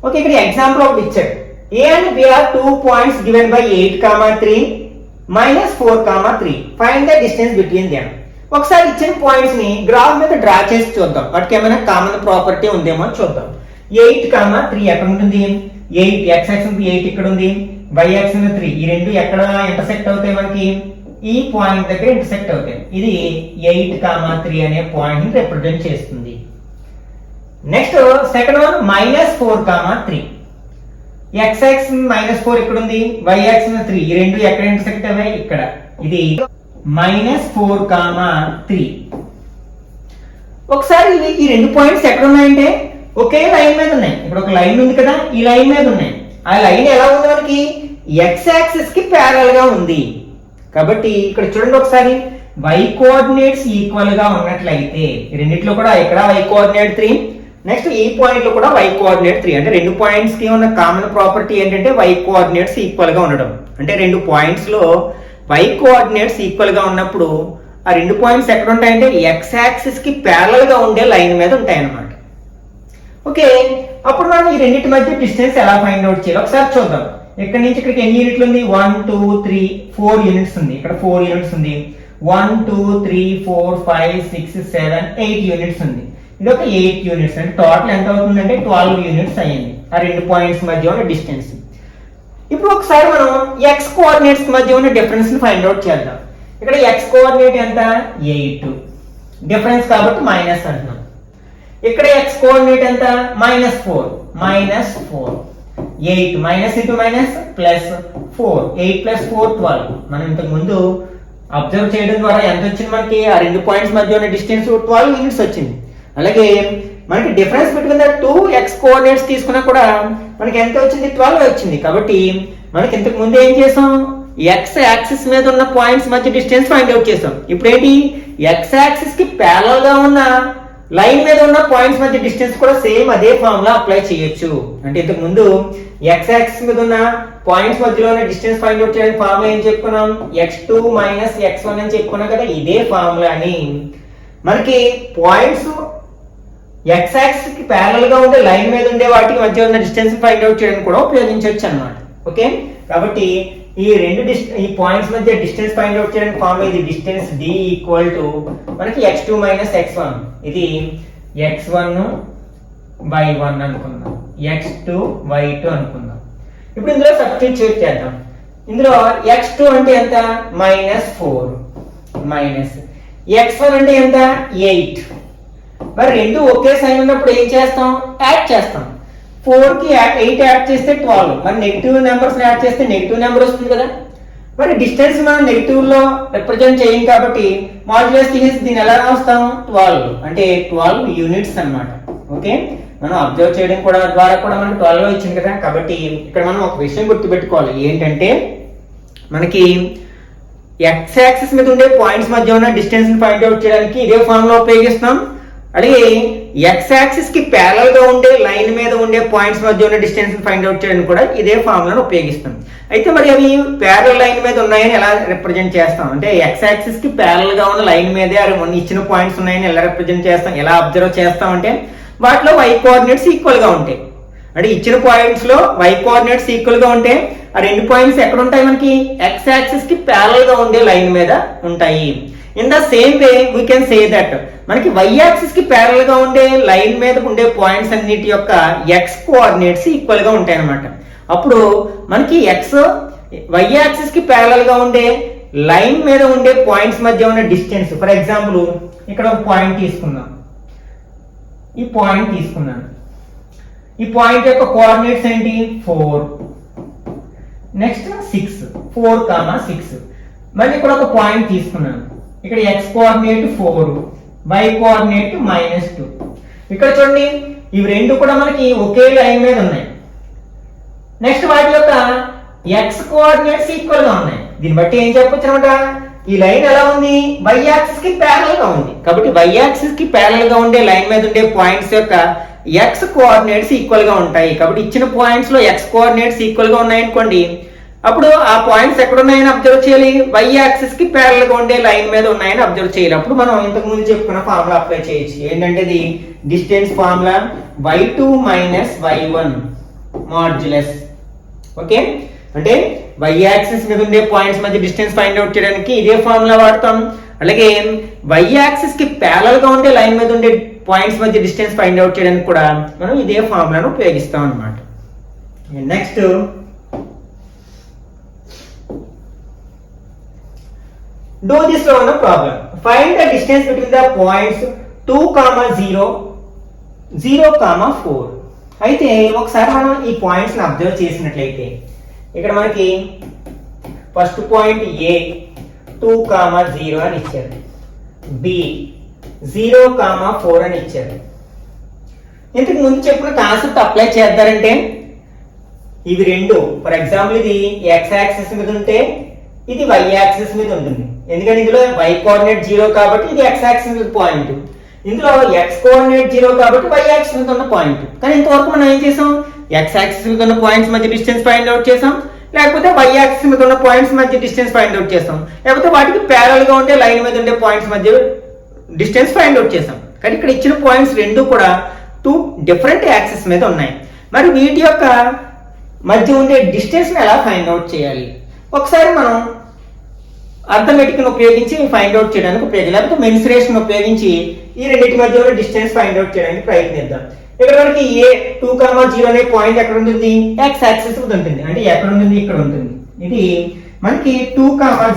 Okay, ఇక్కడ ఎగ్జాంపుల్ ఒకటి ఇచ్చాడు. A and B are 2 points given by 8, 3 -4, 3. Find the distance between them. ఒకసారి ఇచ్చిన పాయింట్స్ ని గ్రాఫ్ మీద డ్రా చేసి చూద్దాం. వాటికి ఏమైనా కామన్ ప్రాపర్టీ ఉందేమో చూద్దాం. 8, 3 ఎక్కడ ఉంటుంది 8 x యాక్సిస్ 8 ఇక్కడ ఉంది, y యాక్సిస్ 3. ఈ రెండు ఎక్కడ ఇంటర్సెక్ట్ అవుతాయి మనకి ఈ పాయింట్ దగ్గర ఇంటర్సెక్ట్ అవుతాయి. ఇది 8,3 అనే పాయింట్ ని రిప్రజెంట్ చేస్తుంది. Next second one -4,3. x axis -4 ఇక్కడ ఉంది, y యాక్సిస్ 3. ఈ రెండు ఎక్కడ ఇంటర్సెక్ట్ అయ్యాయి? ఇక్కడ. ఇది -4,3. ఒకసారి ఈ రెండు పాయింట్స్ ఎక్కడ ఉన్నాయంటే ఒకే లైన్ మీద ఉన్నాయి. ఇప్పుడు ఒక లైన్ ఉంది కదా, ఈ లైన్ మీద ఉన్నాయి. ఆ లైన్ ఎలా ఉంది మనకి? x యాక్సిస్ కి ప్యారల్ గా ఉంది. కాబట్టి ఇక్కడ చూడండి ఒకసారి, y కోఆర్డినేట్స్ ఈక్వల్ గా ఉన్నట్లయితే రెండిట్లో కూడా ఇక్కడ y కోఆర్డినేట్ 3, నెక్స్ట్ ఈ పాయింట్ లో కూడా y కోఆర్డినేట్ 3. అంటే రెండు పాయింట్స్ కి ఉన్న కామన్ ప్రాపర్టీ ఏంటంటే y కోఆర్డినేట్స్ ఈక్వల్ గా ఉండడం. అంటే రెండు పాయింట్స్ లో y కోఆర్డినేట్స్ ఈక్వల్ గా ఉన్నప్పుడు ఆ రెండు పాయింట్స్ ఎక్కడ ఉంటాయంటే x యాక్సిస్ కి ప్యారల్ గా ఉండే లైన్ మీద ఉంటాయి అన్నమాట. ఓకే, అప్పుడు మనం ఈ రెండింటి మధ్య డిస్టెన్స్ ఎలా ఫైండ్ అవుట్ చేయాలి ఒకసారి చూద్దాం. ఇక్కడ నుంచి ఇక్కడికి ఎన్ని యూనిట్లు ఉంది? 1 2 3 4 యూనిట్స్ ఉంది. ఇక్కడ 4 యూనిట్స్ ఉంది. 1 2 3 4 5 6 7 8 యూనిట్స్ ఉంది. ఇది ఒక 8 యూనిట్స్. అంటే టోటల్ ఎంత అవుతుందంటే 12 యూనిట్స్ అయ్యింది ఆ రెండు పాయింట్స్ మధ్య ఉన్న డిస్టెన్స్. ఇప్పుడు ఒకసారి మనం x కోఆర్డినేట్స్ మధ్య ఉన్న డిఫరెన్స్ ని ఫైండ్ అవుట్ చేద్దాం. ఇక్కడ x కోఆర్డినేట్ ఎంత? 8. డిఫరెన్స్ కాబట్టి మైనస్ అంటున్నాం. ఇక్కడ x కోఆర్డినేట్ ఎంత? -4. -4. 8 మైనస్ ఇంటూ మైనస్ ప్లస్ 4. 8 + 4 12. మనం ఇంతకు ముందు అబ్జర్వ్ చేయడం ద్వారా ఎంత వచ్చింది మనకి? ఆ రెండు పాయింట్స్ మధ్య ఉన్న డిస్టెన్స్ 12 యూనిట్స్ వచ్చింది. అలాగే మనకి difference between the two x coordinates తీసుకున్నా కూడా మనకి ఎంత వచ్చింది? 12 వచ్చింది. కాబట్టి మనకి ఇంతకు ముందు ఏం చేసాం? x యాక్సిస్ మీద ఉన్న పాయింట్స్ మధ్య డిస్టెన్స్ ఫైండ్ అవుట్ చేసాం. ఇప్పుడు ఏంటి? x యాక్సిస్ కి ప్యారలల్ గా ఉన్న లైన్ మీద ఉన్న పాయింట్స్ మధ్య డిస్టెన్స్ కూడా సేమ్ అదే ఫార్ములా అప్లై చేయొచ్చు. అంటే ఇంతకు ముందు x యాక్సిస్ మీద ఉన్న పాయింట్స్ మధ్యలో ఉన్న డిస్టెన్స్ ఫైండ్ అవుట్ చేయడానికి ఫార్ములా ఏం చెప్పుకున్నాం? x2 - x1 అని చెప్పుకున్నాం కదా. ఇదే ఫార్ములాని మనకి పాయింట్స్ x యాక్సిస్ కి ప్యారలల్ గా ఉండే లైన్ మీద ఉండే వాటికి మధ్య ఉన్న డిస్టెన్స్ ఫైండ్ అవుట్ చేయడానికి కూడా ఉపయోగించవచ్చు అన్నమాట. ఓకే, కాబట్టి ఈ పాయింట్స్ మధ్య డిస్టెన్స్ ఫైండ్ అవుట్ చేయడానికి ఫార్ములా ఇది. డిస్టెన్స్ d = మనకి x2 - x1. ఇది x1 y1 అనుకుందాం, x2 y2 అనుకుందాం. ఇప్పుడు ఇందులో సబ్స్టిట్యూట్ చేద్దాం. ఇందులో x2 అంటే ఎంత? -4 మైనస్ x1 అంటే ఎంత? 8. మరి రెండు ఒకే సైన్ ఉన్నప్పుడు ఏం చేస్తాం? యాడ్ చేస్తాం. 4 కి 8 యాడ్ చేస్తే 12. మరి నెగిటివ్ నెంబర్స్ యాడ్ చేస్తే నెగిటివ్ నెంబర్ వస్తుంది కదా. మరి డిస్టెన్స్ మనం నెగిటివ్ లో రిప్రజెంట్ చేయం కాబట్టి మాడ్యులస్ తీసి దీన్ని ఎలా రాస్తాం? 12. అంటే 12 యూనిట్స్ అన్నమాట. ఓకే, మనం అబ్జర్వ్ చేయడం కూడా ద్వారా కూడా మనకి 12 వచ్చింది కదా. కాబట్టి ఇక్కడ మనం ఒక విషయం గుర్తుపెట్టుకోవాలి. ఏంటంటే మనకి x యాక్సిస్ మీద ఉండే పాయింట్స్ మధ్య ఉన్న డిస్టెన్స్ ని ఫైండ్ అవుట్ చేయడానికి ఇదే ఫార్ములా ఉపయోగిస్తాం. అలాగే x యాక్సిస్ కి ప్యారలల్ గా ఉండే లైన్ మీద ఉండే పాయింట్స్ మధ్య ఉన్న డిస్టెన్స్ ని ఫైండ్ అవుట్ చేయడానికి కూడా ఇదే ఫార్ములాను ఉపయోగిస్తాం. అయితే మరి అవి ప్యారలల్ లైన్ మీద ఉన్నాయని ఎలా రిప్రజెంట్ చేస్తాం అంటే x యాక్సిస్ కి ప్యారలల్ గా ఉన్న లైన్ మీదే ఇచ్చిన పాయింట్స్ ఉన్నాయని ఎలా రిప్రజెంట్ చేస్తాం, ఎలా అబ్జర్వ్ చేస్తాం అంటే వాటిలో y కోఆర్డినేట్స్ ఈక్వల్ గా ఉంటాయి. అంటే ఇచ్చిన పాయింట్స్ లో y కోఆర్డినేట్స్ ఈక్వల్ గా ఉంటే ఆ రెండు పాయింట్స్ ఎక్కడ ఉంటాయి? మనకి x యాక్సిస్ కి ప్యారలల్ గా ఉండే లైన్ మీద ఉంటాయి. In the same way we can say that మనకి y యాక్సిస్ కి ప్యారలల్ గా ఉండే లైన్ మీద ఉండే పాయింట్స్ అన్నిటి యొక్క x కోఆర్డినేట్స్ ఈక్వల్ గా ఉంటాయి అన్నమాట. అప్పుడు మనకి y యాక్సిస్ కి ప్యారలల్ గా ఉండే లైన్ మీద ఉండే పాయింట్స్ మధ్య ఉన్న డిస్టెన్స్, ఫర్ ఎగ్జాంపుల్ ఇక్కడ ఒక పాయింట్ తీసుకుందాం. ఈ పాయింట్ తీసుకున్నాను. ఈ పాయింట్ యొక్క కోఆర్డినేట్స్ ఏంటి? 4. నెక్స్ట్ 6. 4, 6. మళ్ళీ ఇక్కడ ఒక పాయింట్ తీసుకున్నాను. ఇక్కడ x కోఆర్డినేట్ 4, y కోఆర్డినేట్ -2. ఇక్కడ చూడండి, ఇవి రెండు కూడా మనకి ఒకే లైన్ మీద ఉన్నాయి. నెక్స్ట్ వాటి యొక్క x కోఆర్డినేట్స్ ఈక్వల్ గా ఉన్నాయి. దీన్ని బట్టి ఏం చెప్పొచ్చు అనమాట? ఈ లైన్ ఎలా ఉంది? y యాక్సిస్ కి ప్యారలల్ గా ఉంది. కాబట్టి y యాక్సిస్ కి ప్యారలల్ గా ఉండే లైన్ మీద ఉండే పాయింట్స్ యొక్క x కోఆర్డినేట్స్ ఈక్వల్ గా ఉంటాయి. కాబట్టి ఇచ్చిన పాయింట్స్ లో x కోఆర్డినేట్స్ ఈక్వల్ గా ఉన్నాయి అనుకోండి, అప్పుడు ఆ పాయింట్స్ ఎక్కడ ఉన్నాయని అబ్జర్వ్ చేయాలి? y యాక్సిస్ కి ప్యారలల్ గా ఉండే లైన్ మీద ఉన్నాయని అబ్జర్వ్ చేయాలి. అప్పుడు మనం ఇంతకు ముందు చెప్పుకున్న ఫార్ములా అప్లై చేయొచ్చు. ఏంటంటే ఇది distance formula y2 - y1 modulus. Okay, అంటే y యాక్సిస్ మీద ఉండే పాయింట్స్ మధ్య డిస్టెన్స్ ఫైండ్ అవుట్ చేయడానికి ఇదే ఫార్ములా వాడతాం. అలాగే y యాక్సిస్ కి ప్యారలల్ గా ఉండే లైన్ మీద ఉండే పాయింట్స్ మధ్య డిస్టెన్స్ ఫైండ్ అవుట్ చేయడానికి కూడా మనం ఇదే ఫార్ములాను ఉపయోగిస్తాం అన్నమాట. నెక్స్ట్ డూ దిస్ లో ఉన్న problem. Find the distance between the points 2, 0, 0, 4. అయితే ఒకసారి మనం ఈ పాయింట్స్ ని అబ్జర్వ్ చేసినట్లయితే ఇక్కడ మనకి ఫస్ట్ పాయింట్ ఏ 2, 0 అని ఇచ్చారు, బి 0, 4 అని ఇచ్చారు. ఇంతకు ముందు చెప్పిన కాన్సెప్ట్ అప్లై చేద్దారంటే ఇవి రెండు, ఫర్ ఎగ్జాంపుల్ ఇది ఎక్స్ యాక్సిస్ మీద ఉంటే ఇది వై యాక్సిస్ మీద ఉంటుంది. ఎందుకంటే ఇందులో వై కోఆర్డినేట్ 0 కాబట్టి ఇది ఎక్స్ యాక్సిస్ మీద పాయింట్, ఇందులో ఎక్స్ కోఆర్డినేట్ 0 కాబట్టి వై యాక్సిస్ మీద ఉన్న పాయింట్. కానీ ఇంతవరకు మనం ఏం చేసాం, ఎక్స్ యాక్సిస్ మీద ఉన్న పాయింట్స్ మధ్య డిస్టెన్స్ ఫైండ్ అవుట్ చేసాం, లేకపోతే వై యాక్సిస్ మీద ఉన్న పాయింట్స్ మధ్య డిస్టెన్స్ ఫైండ్ అవుట్ చేసాం, లేకపోతే వాటికి ప్యారల్ గా ఉంటే లైన్ మీద ఉండే పాయింట్స్ మధ్య డిస్టెన్స్ ఫైండ్ అవుట్ చేసాం. కానీ ఇక్కడ ఇచ్చిన పాయింట్స్ రెండు కూడా 2 డిఫరెంట్ యాక్సిస్ మీద ఉన్నాయి. మరి వీటి యొక్క మధ్య ఉండే డిస్టెన్స్ ని ఎలా ఫైండ్ అవుట్ చేయాలి? ఒకసారి మనం అర్థమెటిక్ ఉపయోగించి ఫైండ్ అవుట్ చేయడానికి ఉపయోగించాలి, లేకపోతే మెన్సురేషన్ ఉపయోగించి ఈ రెండింటి మధ్య ఉన్న డిస్టెన్స్ ఫైండ్ అవుట్ చేయడానికి ప్రయత్నిద్దాం. ఇక్కడ మనకి ఏ 2, 0 అనే పాయింట్ ఎక్కడ ఉంటుంది, ఎక్స్ యాక్సిస్ మీద ఉంటుంది. అంటే ఎక్కడ ఉంటుంది, ఇక్కడ ఉంటుంది. ఇది మనకి 2,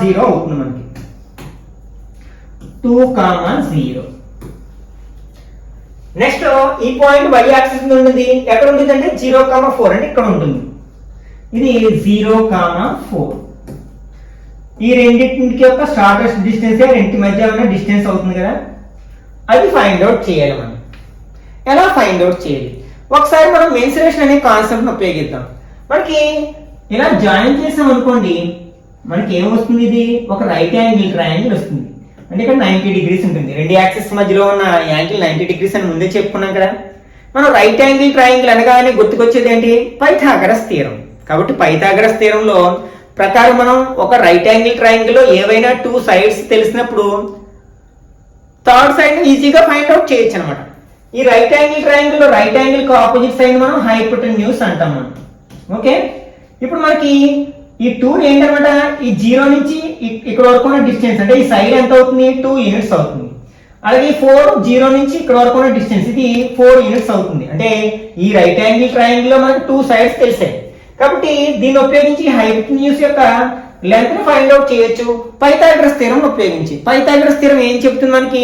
0 అవుతుంది. మనకి 2, 0. నెక్స్ట్ ఈ పాయింట్ వై యాక్సిస్ మీద ఉంటుంది, ఎక్కడ ఉంటుంది అంటే 0, 4 అంటే ఇక్కడ ఉంటుంది. ఇది 0, 4. ఈ రెండింటికి యొక్క షార్టెస్ట్ డిస్టెన్స్ రెండింటి మధ్య ఉన్న డిస్టెన్స్ అవుతుంది కదా, అది ఫైండ్ అవుట్ చేయాలి. మనం ఎలా ఫైండ్ అవుట్ చేయాలి? ఒకసారి మనం మెన్సురేషన్ అనే కాన్సెప్ట్ ని ఉపయోగిద్దాం. మనకి ఇలా జాయిన్ చేసాం అనుకోండి, మనకి ఏమొస్తుంది, ఇది ఒక రైట్ యాంగిల్ ట్రయాంగిల్ వస్తుంది. అంటే ఇక్కడ 90 డిగ్రీస్ ఉంటుంది. రెండు యాక్సిస్ మధ్యలో ఉన్న యాంగిల్ 90 డిగ్రీస్ అని ముందే చెప్పుకున్నాం కదా. మనం రైట్ యాంగిల్ ట్రయాంగిల్ అనగానే గుర్తుకొచ్చేది ఏంటి, పైథాగరస్ థీరం. కాబట్టి పైథాగరస్ థీరంలో ప్రకారం మనం ఒక రైట్ యాంగిల్ ట్రయాంగిల్ లో ఏవైనా 2 సైడ్స్ తెలిసినప్పుడు థర్డ్ సైడ్ ని ఈజీగా ఫైండ్ అవుట్ చేయొచ్చు అనమాట. ఈ రైట్ యాంగిల్ ట్రయాంగిల్ లో రైట్ యాంగిల్ కి ఆపోజిట్ సైడ్ మనం హైపోటెన్యూస్ అంటాం మనం. ఓకే, ఇప్పుడు మనకి ఈ 2 ఏంటనమాట, ఈ 0 నుంచి ఇక్కడ వరకు ఉన్న డిస్టెన్స్, అంటే ఈ సైడ్ ఎంత అవుతుంది, 2 యూనిట్స్ అవుతుంది. అలాగే 4 0 నుంచి ఇక్కడ వరకు ఉన్న డిస్టెన్స్, ఇది 4 యూనిట్స్ అవుతుంది. అంటే ఈ రైట్ యాంగిల్ ట్రయాంగిల్ లో మనకి 2 సైడ్స్ తెలిసాయి కాబట్టి దీన్ని ఉపయోగించి హైపోటెన్యూస్ యొక్క లెంత్ ని ఫైండ్ అవుట్ చేయొచ్చు పైథాగరస్ థీరం ఉపయోగించి. పైథాగరస్ థీరం ఏం చెప్తుంది మనకి,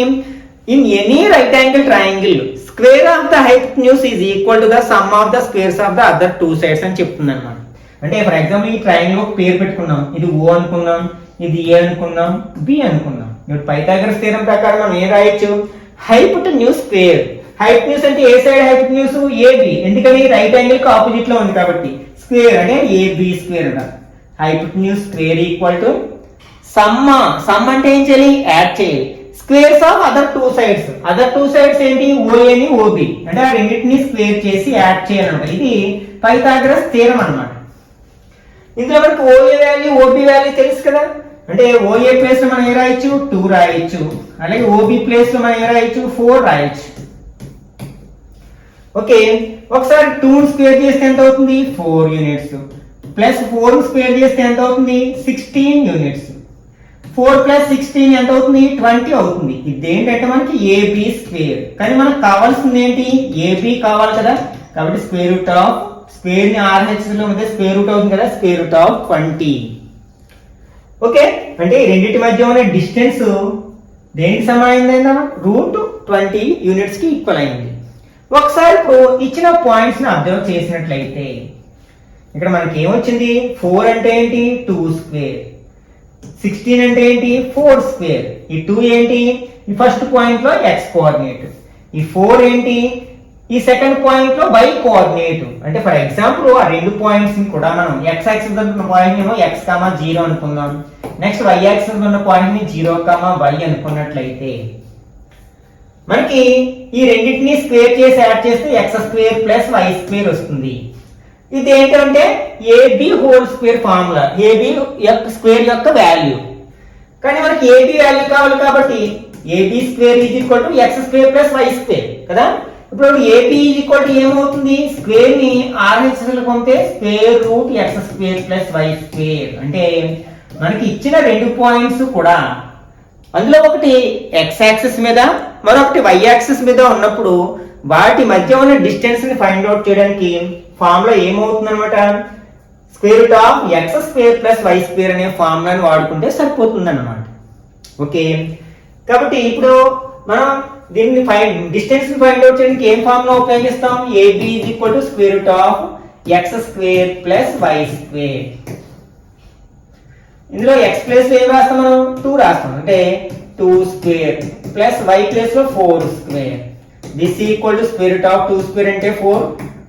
in any right angle triangle square of the hypotenuse is equal to the sum of the squares of the other 2 sides అని చెప్తుంది అనమాట. అంటే ఫర్ ఎగ్జాంపుల్ ఈ ట్రయాంగిల్ ఒక పేరు పెట్టుకున్నాం, ఇది O అనుకుందాం, ఇది A అనుకుందాం, B అనుకుందాం. ఇప్పుడు పైథాగరస్ థీరం ప్రకారం మనం ఏం రాయొచ్చు, హైపోటెన్యూస్ స్క్వేర్. హైపోటెన్యూస్ అంటే ఏ సైడ్ హైపోటెన్యూస్, AB, ఎందుకని రైట్ యాంగిల్ కి ఆపోజిట్ లో ఉంది కాబట్టి. స్క్వేర్ అంటే AB square. Hypotenuse square equal to some అంటే ఏం చేయాలి, యాడ్ చేయాలి squares of other 2 sides. Other 2 sides ఏంటి, OA ని OB, అంటే ఆ రెండింటిని స్క్వేర్ చేసి యాడ్ చేయాలన్నమాట. ఇది పైథాగరస్ థీరం అన్నమాట. ఇందులో మనకు OA వాల్యూ OB వాల్యూ తెలుసు కదా. అంటే OA ప్లేస్ లో మనం ఏ రాయొచ్చు, 2 రాయొచ్చు. అలాగే OB ప్లేస్ లో మనం ఏ రాయొచ్చు, 4 రాయొచ్చు. ఓకే, ఒకసారి 2 స్క్వేర్ చేస్తే ఎంత అవుతుంది, 4 యూనిట్స్. ప్లస్ 4 స్క్వేర్ చేస్తే ఎంత అవుతుంది, 16 యూనిట్స్. 4 ప్లస్ 16 ఎంత అవుతుంది, 20 అవుతుంది. ఇది ఏంటంటే మనకి AB స్క్వేర్. కానీ మనకు కావాల్సింది ఏంటి, AB కావాలి కదా. కాబట్టి స్క్వేర్ రూట్ ఆఫ్ స్క్వేర్ ని RH లో ఉంటే స్క్వేర్ రూట్ అవుతుంది కదా, స్క్వేర్ రూట్ ఆఫ్ 20. ఓకే, అంటే ఈ రెండింటి మధ్య ఉన్న డిస్టెన్స్ దేనికి సమానమైందైనా √20 యూనిట్స్ కి ఈక్వల్ అయింది. ఒకసారి ఇప్పుడు ఇచ్చిన పాయింట్స్ ని అబ్జర్వ్ చేసినట్లయితే ఇక్కడ మనకి ఏమొచ్చింది, 4 అంటే ఏంటి, 2 స్క్వేర్. 16 అంటే ఏంటి, 4 స్క్వేర్. ఈ 2 ఏంటి, ఈ ఫస్ట్ పాయింట్ లో x కోఆర్డినేట్. ఈ 4 ఏంటి, ఈ సెకండ్ పాయింట్ లో y కోఆర్డినేట్. అంటే ఫర్ ఎగ్జాంపుల్ ఆ రెండు పాయింట్స్ ని కూడా మనం x యాక్సిస్ మీద ఉన్న పాయింట్ ఏమో x, 0 అనుకుందాం. నెక్స్ట్ y యాక్సిస్ మీద ఉన్న పాయింట్ ని 0, y అనుకున్నట్లయితే మనకి ఈ రెండింటిని స్క్వేర్ చేసి యాడ్ చేస్తే x square plus y square వస్తుంది. ఇది ఏంటంటే AB whole square formula, AB యొక్క స్క్వేర్ యొక్క వాల్యూ. కానీ మనకి AB వాల్యూ కావాలి కాబట్టి AB square is equal to x square plus y square కదా. ఇప్పుడు AB ఈజ్ ఈక్వల్ టు ఏమవుతుంది, స్క్వేర్ ని RH లో పంపితే square root x square plus y square. అంటే మనకి ఇచ్చిన రెండు పాయింట్స్ కూడా అందులో ఒకటి x యాక్సిస్ మీద మరొకటి y యాక్సిస్ మీద ఉన్నప్పుడు వాటి మధ్య ఉన్న డిస్టెన్స్ ని ఫైండ్ అవుట్ చేయడానికి ఫార్ములా ఏమవుతుంది అనమాట, square root of x square plus y square అనే ఫార్ములాని వాడుకుంటే సరిపోతుంది అన్నమాట. ఓకే, కాబట్టి ఇప్పుడు మనం దీన్ని డిస్టెన్స్ ఫైండ్ అవుట్ చేయడానికి ఏం ఫార్ములా ఉపయోగిస్తాం? AB = x² + y². ఇందులో x ప్లేస్ ఏం రాస్తాం? మనం 2 రాస్తాం. అంటే 2² ప్లస్ y ప్లేస్ లో 4². దిస్ ఈక్వల్ టు √2² అంటే 4,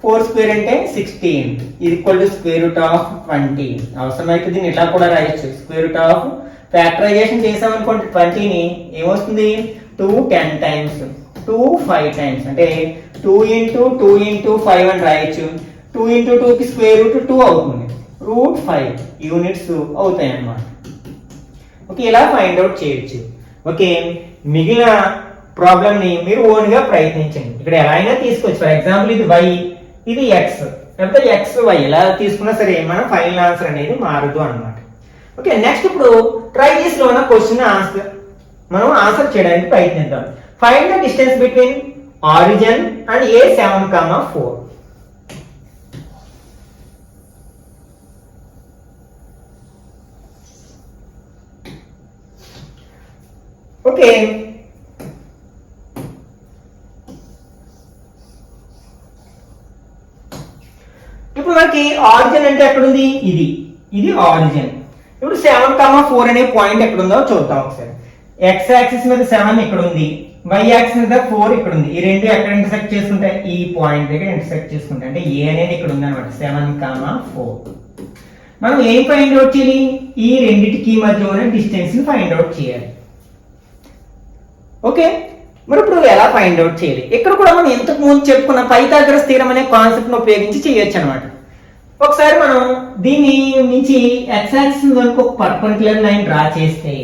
4² అంటే 16. ఇది ఈక్వల్ టు √20. అవసరమైతే దీన్ని ఇట్లా కూడా రాయొచ్చు. ఫ్యాక్టరైజేషన్ చేసామనుకోండి 20ని ఏమొస్తుంది? 2 10 టైమ్స్, 2 5 టైమ్స్. అంటే 2 × 2 × 5 అని రాయొచ్చు. 2 × 2 కి √2 అవుతుంది. √5 యూనిట్స్ అవుతాయి అన్నమాట. ఓకే, ఇలా ఫైండ్ అవుట్ చేయొచ్చు. ఓకే, మిగిలిన ప్రాబ్లం ని మీరు ఓన్ గా ప్రయత్నించండి. ఇక్కడ ఎలా అయినా తీసుకోవచ్చు. ఫర్ ఎగ్జాంపుల్ ఇది y, ఇది x, లేకపోతే x y ఎలా తీసుకున్నా సరే మన ఫైనల్ ఆన్సర్ అనేది మారదు అన్నమాట. ఓకే, నెక్స్ట్ ఇప్పుడు ట్రై చేసి లో ఉన్న క్వశ్చన్ మనం ఆన్సర్ చేయడానికి ప్రయత్నిద్దాం. Find the distance between origin and A7, 4. Okay, ఇప్పుడు మనకి ఆరిజిన్ అంటే ఎక్కడుంది? ఇది ఆరిజిన్. ఇప్పుడు 7, 4 అనే పాయింట్ ఎక్కడుందో చూద్దాం ఒకసారి. x యాక్సిస్ మీద 7 ఇక్కడ ఉంది, y యాక్సిస్ మీద 4 ఇక్కడ ఉంది. ఈ రెండు ఎక్కడ ఇంటర్సెక్ట్ చేసుకుంటాయి? ఈ పాయింట్ దగ్గర ఇంటర్సెక్ట్ చేసుకుంటాయి. అంటే a అనేది ఇక్కడ ఉంది అనమాట. 7, 4. మనం ఏం ఫైండ్ అవుట్ చేయాలి? ఈ రెండిటికి మధ్య ఉన్న డిస్టెన్స్ ని ఫైండ్ అవుట్ చేయాలి. ఓకే, మరి ఇప్పుడు ఎలా ఫైండ్ అవుట్ చేయాలి? ఇక్కడ కూడా మనం ఇంతకు ముందు చెప్పుకున్న పైథాగరస్ థీరం అనే కాన్సెప్ట్ ను ఉపయోగించి చేయొచ్చు అనమాట. ఒకసారి మనం దీన్ని నుంచి x యాక్సిస్ వరకు ఒక పర్పెండిక్యులర్ లైన్ డ్రా చేస్తే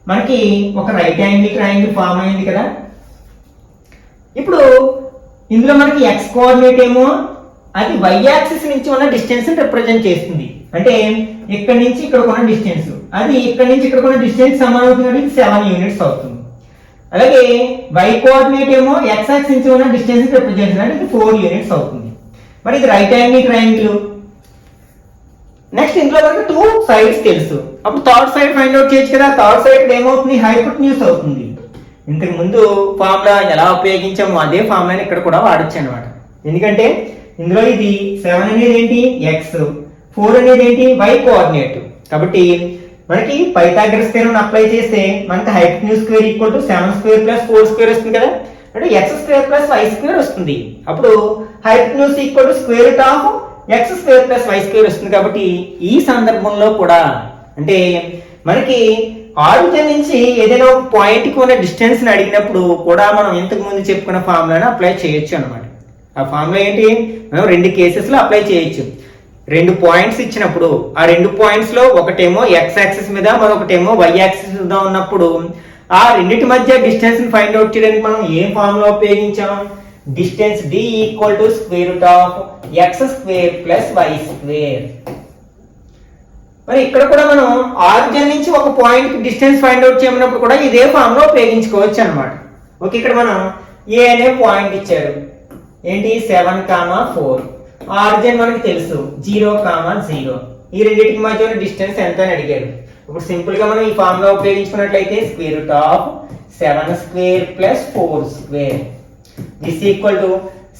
మనకి ఒక రైట్ యాంగిల్ ట్రయాంగిల్ ఫామ్ అయింది కదా. ఇప్పుడు ఇందులో మనకి x కోఆర్డినేట్ ఏమో అది y యాక్సిస్ నుంచి ఉన్న డిస్టెన్స్ ని రిప్రజెంట్ చేస్తుంది. అంటే ఇక్కడ నుంచి ఇక్కడ ఉన్న డిస్టెన్స్, అది ఇక్కడ నుంచి ఇక్కడ ఉన్న డిస్టెన్స్ సమానం అవుతుంది. 7 యూనిట్స్ అవుతుంది. అలాగే y కోఆర్డినేట్ ఏమో x యాక్సిస్ నుంచి ఉన్న డిస్టెన్స్ ని రిప్రజెంట్ చేస్తుంది. అంటే 4 యూనిట్స్ అవుతుంది. మరి ఇది రైట్ యాంగిల్ ట్రయాంగిల్. నెక్స్ట్ ఇందులో మనకి 2 సైడ్స్ తెలుసు. అప్పుడు థర్డ్ సైడ్ ఫైండ్ అవుట్ చేయొచ్చు కదా. థర్డ్ సైడ్ ఏమవుతుంది? హైపోటెన్యూస్ అవుతుంది. ఇంతకు ముందు ఫార్ములా ఎలా ఉపయోగించామో అదే ఫార్ములాని ఇక్కడ కూడా వాడొచ్చు అనమాట. ఎందుకంటే ఇందులో ఇది 7 అనేది ఏంటి? x, 4 అనేది ఏంటి? y coordinate. కాబట్టి మనకి పైథాగరస్ థీరం అప్లై చేస్తే మనకి హైపోటెన్యూస్ స్క్వేర్ ఈక్వల్ టు 7² + 4² వస్తుంది కదా. అంటే x² + y² వస్తుంది. అప్పుడు hypotenuse equal to x² + y² వస్తుంది. కాబట్టి ఈ సందర్భంలో కూడా అంటే మనకి ఆరిజిన్ నుంచి ఏదైనా ఒక పాయింట్ కి ఉన్న డిస్టెన్స్ ని అడిగినప్పుడు కూడా మనం ఇంతకు ముందు చెప్పుకున్న ఫార్ములాని అప్లై చేయొచ్చు అనమాట. ఆ ఫార్ములా ఏంటి? మనం 2 కేసెస్ లో అప్లై చేయొచ్చు. 2 పాయింట్స్ ఇచ్చినప్పుడు ఆ 2 పాయింట్స్ లో ఒకటేమో x యాక్సిస్ మీద, మరొకటేమో y యాక్సిస్ మీద ఉన్నప్పుడు ఆ రెండింటి మధ్య డిస్టెన్స్ ని ఫైండ్ అవుట్ చేయడానికి మనం ఏ ఫార్ములా ఉపయోగించాం? Distance d = x² + y². మరి ఇక్కడ కూడా మనం ఆరిజిన్ నుంచి ఒక పాయింట్ కి డిస్టెన్స్ ఫైండ్ అవుట్ చేయమన్నప్పుడు కూడా ఇదే ఫార్ములా ఉపయోగించుకోవచ్చు అన్నమాట. ఓకే, ఇక్కడ మనం a అనే పాయింట్ ఇచ్చారు. ఏంటి? 7, 4. ఆరిజిన్ మనకి తెలుసు 0, 0. ఈ రెండింటికి మధ్య ఉన్న డిస్టెన్స్ ఎంత అని అడిగారు. ఇప్పుడు సింపుల్ గా మనం ఈ ఫార్ములా ఉపయోగించుకున్నట్లయితే √7² + 4². This equal to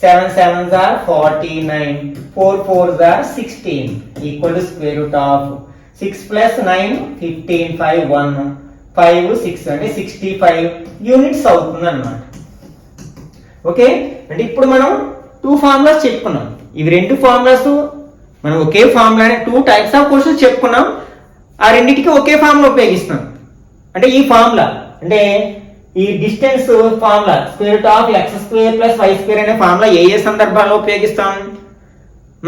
7 7s are 49, 4 4s are 16 equal to √6 + 9 15, 5 1, 5 6 అంటే 65 యూనిట్స్ అవుతుంది అన్నమాట. ఓకే, అంటే ఇప్పుడు మనం 2 ఫార్ములాస్ చెప్పుకున్నాం. ఇవి 2 ఫార్ములాస్ మనం ఒకే ఫార్ములాని 2 టైప్స్ ఆఫ్ క్వశ్చన్స్ చెప్పుకున్నాం. ఆ రెండింటికి ఒకే ఫార్ములా ఉపయోగిస్తున్నాం. అంటే ఈ ఫార్ములా అంటే ఈ డిస్టెన్స్ ఫార్ములా √x² + y² అనే ఫార్ములా ఏ సందర్భాల్లో ఉపయోగిస్తాం?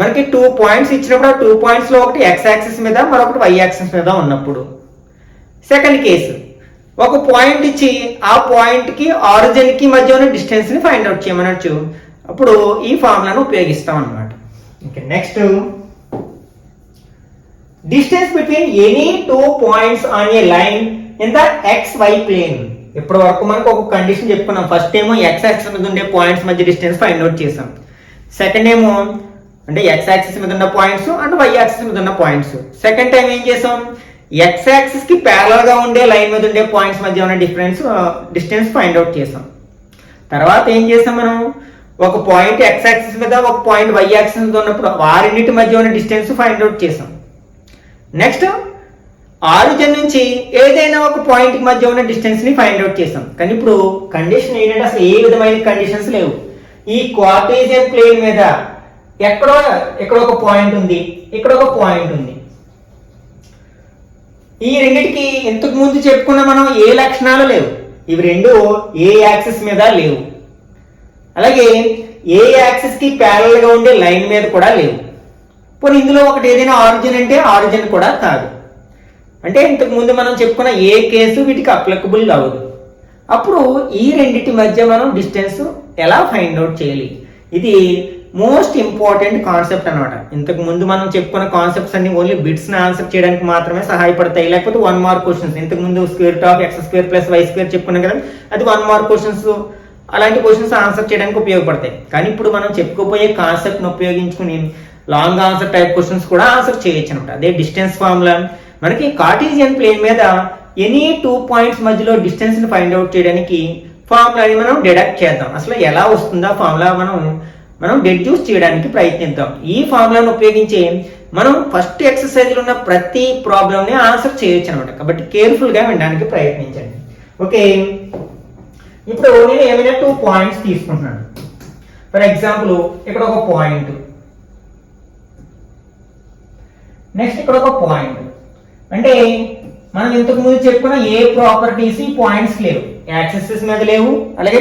మనకి 2 పాయింట్స్ ఇచ్చినప్పుడు ఆ 2 పాయింట్స్ లో ఒకటి x యాక్సిస్ మీద, మరొకటి y యాక్సిస్ మీద ఉన్నప్పుడు. సెకండ్ కేసు ఒక పాయింట్ ఇచ్చి ఆ పాయింట్ కి ఆరిజిన్ కి మధ్య ఉన్న డిస్టెన్స్ ని ఫైండ్ అవుట్ చేయమనొచ్చు. అప్పుడు ఈ ఫార్ములాను ఉపయోగిస్తాం అన్నమాట. Okay, next distance between any 2 points on a line in the xy plane. ఇప్పటి వరకు మనకు ఒక కండిషన్ చెప్పుకున్నాం. ఫస్ట్ ఏమో x యాక్సిస్ మీద ఉండే పాయింట్స్ మధ్య డిస్టెన్స్ ఫైండ్ అవుట్ చేసాం. సెకండ్ ఏమో అంటే x యాక్సిస్ మీద ఉన్న పాయింట్స్ అండ్ y యాక్సిస్ మీద ఉన్న పాయింట్స్. సెకండ్ టైం ఏం చేసాం? ఎక్స్ యాక్సిస్ కి ప్యారలల్ గా ఉండే లైన్ మీద ఉండే పాయింట్స్ మధ్య ఉన్న డిస్టెన్స్ ఫైండ్ అవుట్ చేసాం. తర్వాత ఏం చేసాం మనం, ఒక పాయింట్ ఎక్స్ యాక్సిస్ మీద ఒక పాయింట్ వై యాక్సిస్ మీద ఉన్నప్పుడు వారింటి మధ్య ఉన్న డిస్టెన్స్ ఫైండ్ అవుట్ చేసాం. నెక్స్ట్ ఆరిజిన్ నుంచి ఏదైనా ఒక పాయింట్ మధ్య ఉన్న డిస్టెన్స్ ని ఫైండ్ అవుట్ చేసాం. కానీ ఇప్పుడు కండిషన్ ఏంటంటే అసలు ఏ విధమైన కండిషన్స్ లేవు. ఈ కార్టేసియన్ ప్లేన్ మీద ఇక్కడ ఒక పాయింట్ ఉంది, ఇక్కడ ఒక పాయింట్ ఉంది. ఈ రెండిటికి ఇంతకు ముందు చెప్పుకున్న మనం ఏ లక్షణాలు లేవు. ఇవి రెండు ఏ యాక్సిస్ మీద లేవు. అలాగే ఏ యాక్సిస్ కి ప్యారలల్ గా ఉండే లైన్ మీద కూడా లేవు. పోనీ ఇందులో ఒకటి ఏదైనా ఆరిజిన్ అంటే ఆరిజిన్ కూడా కాదు. అంటే ఇంతకు ముందు మనం చెప్పుకున్న ఏ కేసు వీటికి అప్లికబుల్ కావదు. అప్పుడు ఈ రెండింటి మధ్య మనం డిస్టెన్స్ ఎలా ఫైండ్ అవుట్ చేయాలి? ఇది మోస్ట్ ఇంపార్టెంట్ కాన్సెప్ట్ అనమాట. ఇంతకు ముందు మనం చెప్పుకున్న కాన్సెప్ట్స్ అన్ని ఓన్లీ బిట్స్ ని ఆన్సర్ చేయడానికి మాత్రమే సహాయపడతాయి. లేకపోతే 1 మార్క్ క్వశ్చన్స్, ఇంతకు ముందు square root of x square plus y square చెప్పుకున్నాం కదా, అది 1 మార్క్ క్వశ్చన్స్, అలాంటి క్వశ్చన్స్ ఆన్సర్ చేయడానికి ఉపయోగపడతాయి. కానీ ఇప్పుడు మనం చెప్పుకోబోయే కాన్సెప్ట్ ని ఉపయోగించుకుని లాంగ్ ఆన్సర్ టైప్ క్వశ్చన్స్ కూడా ఆన్సర్ చేయొచ్చు అనమాట. అదే డిస్టెన్స్ ఫార్ములా. మనకి కార్టేసియన్ ప్లేన్ మీద ఎనీ 2 పాయింట్స్ మధ్యలో డిస్టెన్స్ ని ఫైండ్ అవుట్ చేయడానికి ఫార్ములాని మనం డిడక్ట్ చేద్దాం. అసలు ఎలా వస్తుందా ఫార్ములా మనం డెడ్యూస్ చేయడానికి ప్రయత్నిద్దాం. ఈ ఫార్ములాను ఉపయోగించి మనం ఫస్ట్ ఎక్సర్సైజ్ లో ఉన్న ప్రతి ప్రాబ్లం ని ఆన్సర్ చేయొచ్చు అనమాట. కాబట్టి కేర్ఫుల్ గా వినడానికి ప్రయత్నించండి. ఓకే, ఇప్పుడు నేను ఏమైనా 2 పాయింట్స్ తీసుకుంటున్నాను. ఫర్ ఎగ్జాంపుల్ ఇక్కడ ఒక పాయింట్, నెక్స్ట్ ఇక్కడ ఒక పాయింట్. అంటే మనం ఇంతకు ముందు చెప్పుకున్న ఏ ప్రాపర్టీస్ ఈ పాయింట్స్ లేవు. యాక్సిస్ మీద లేవు, అలాగే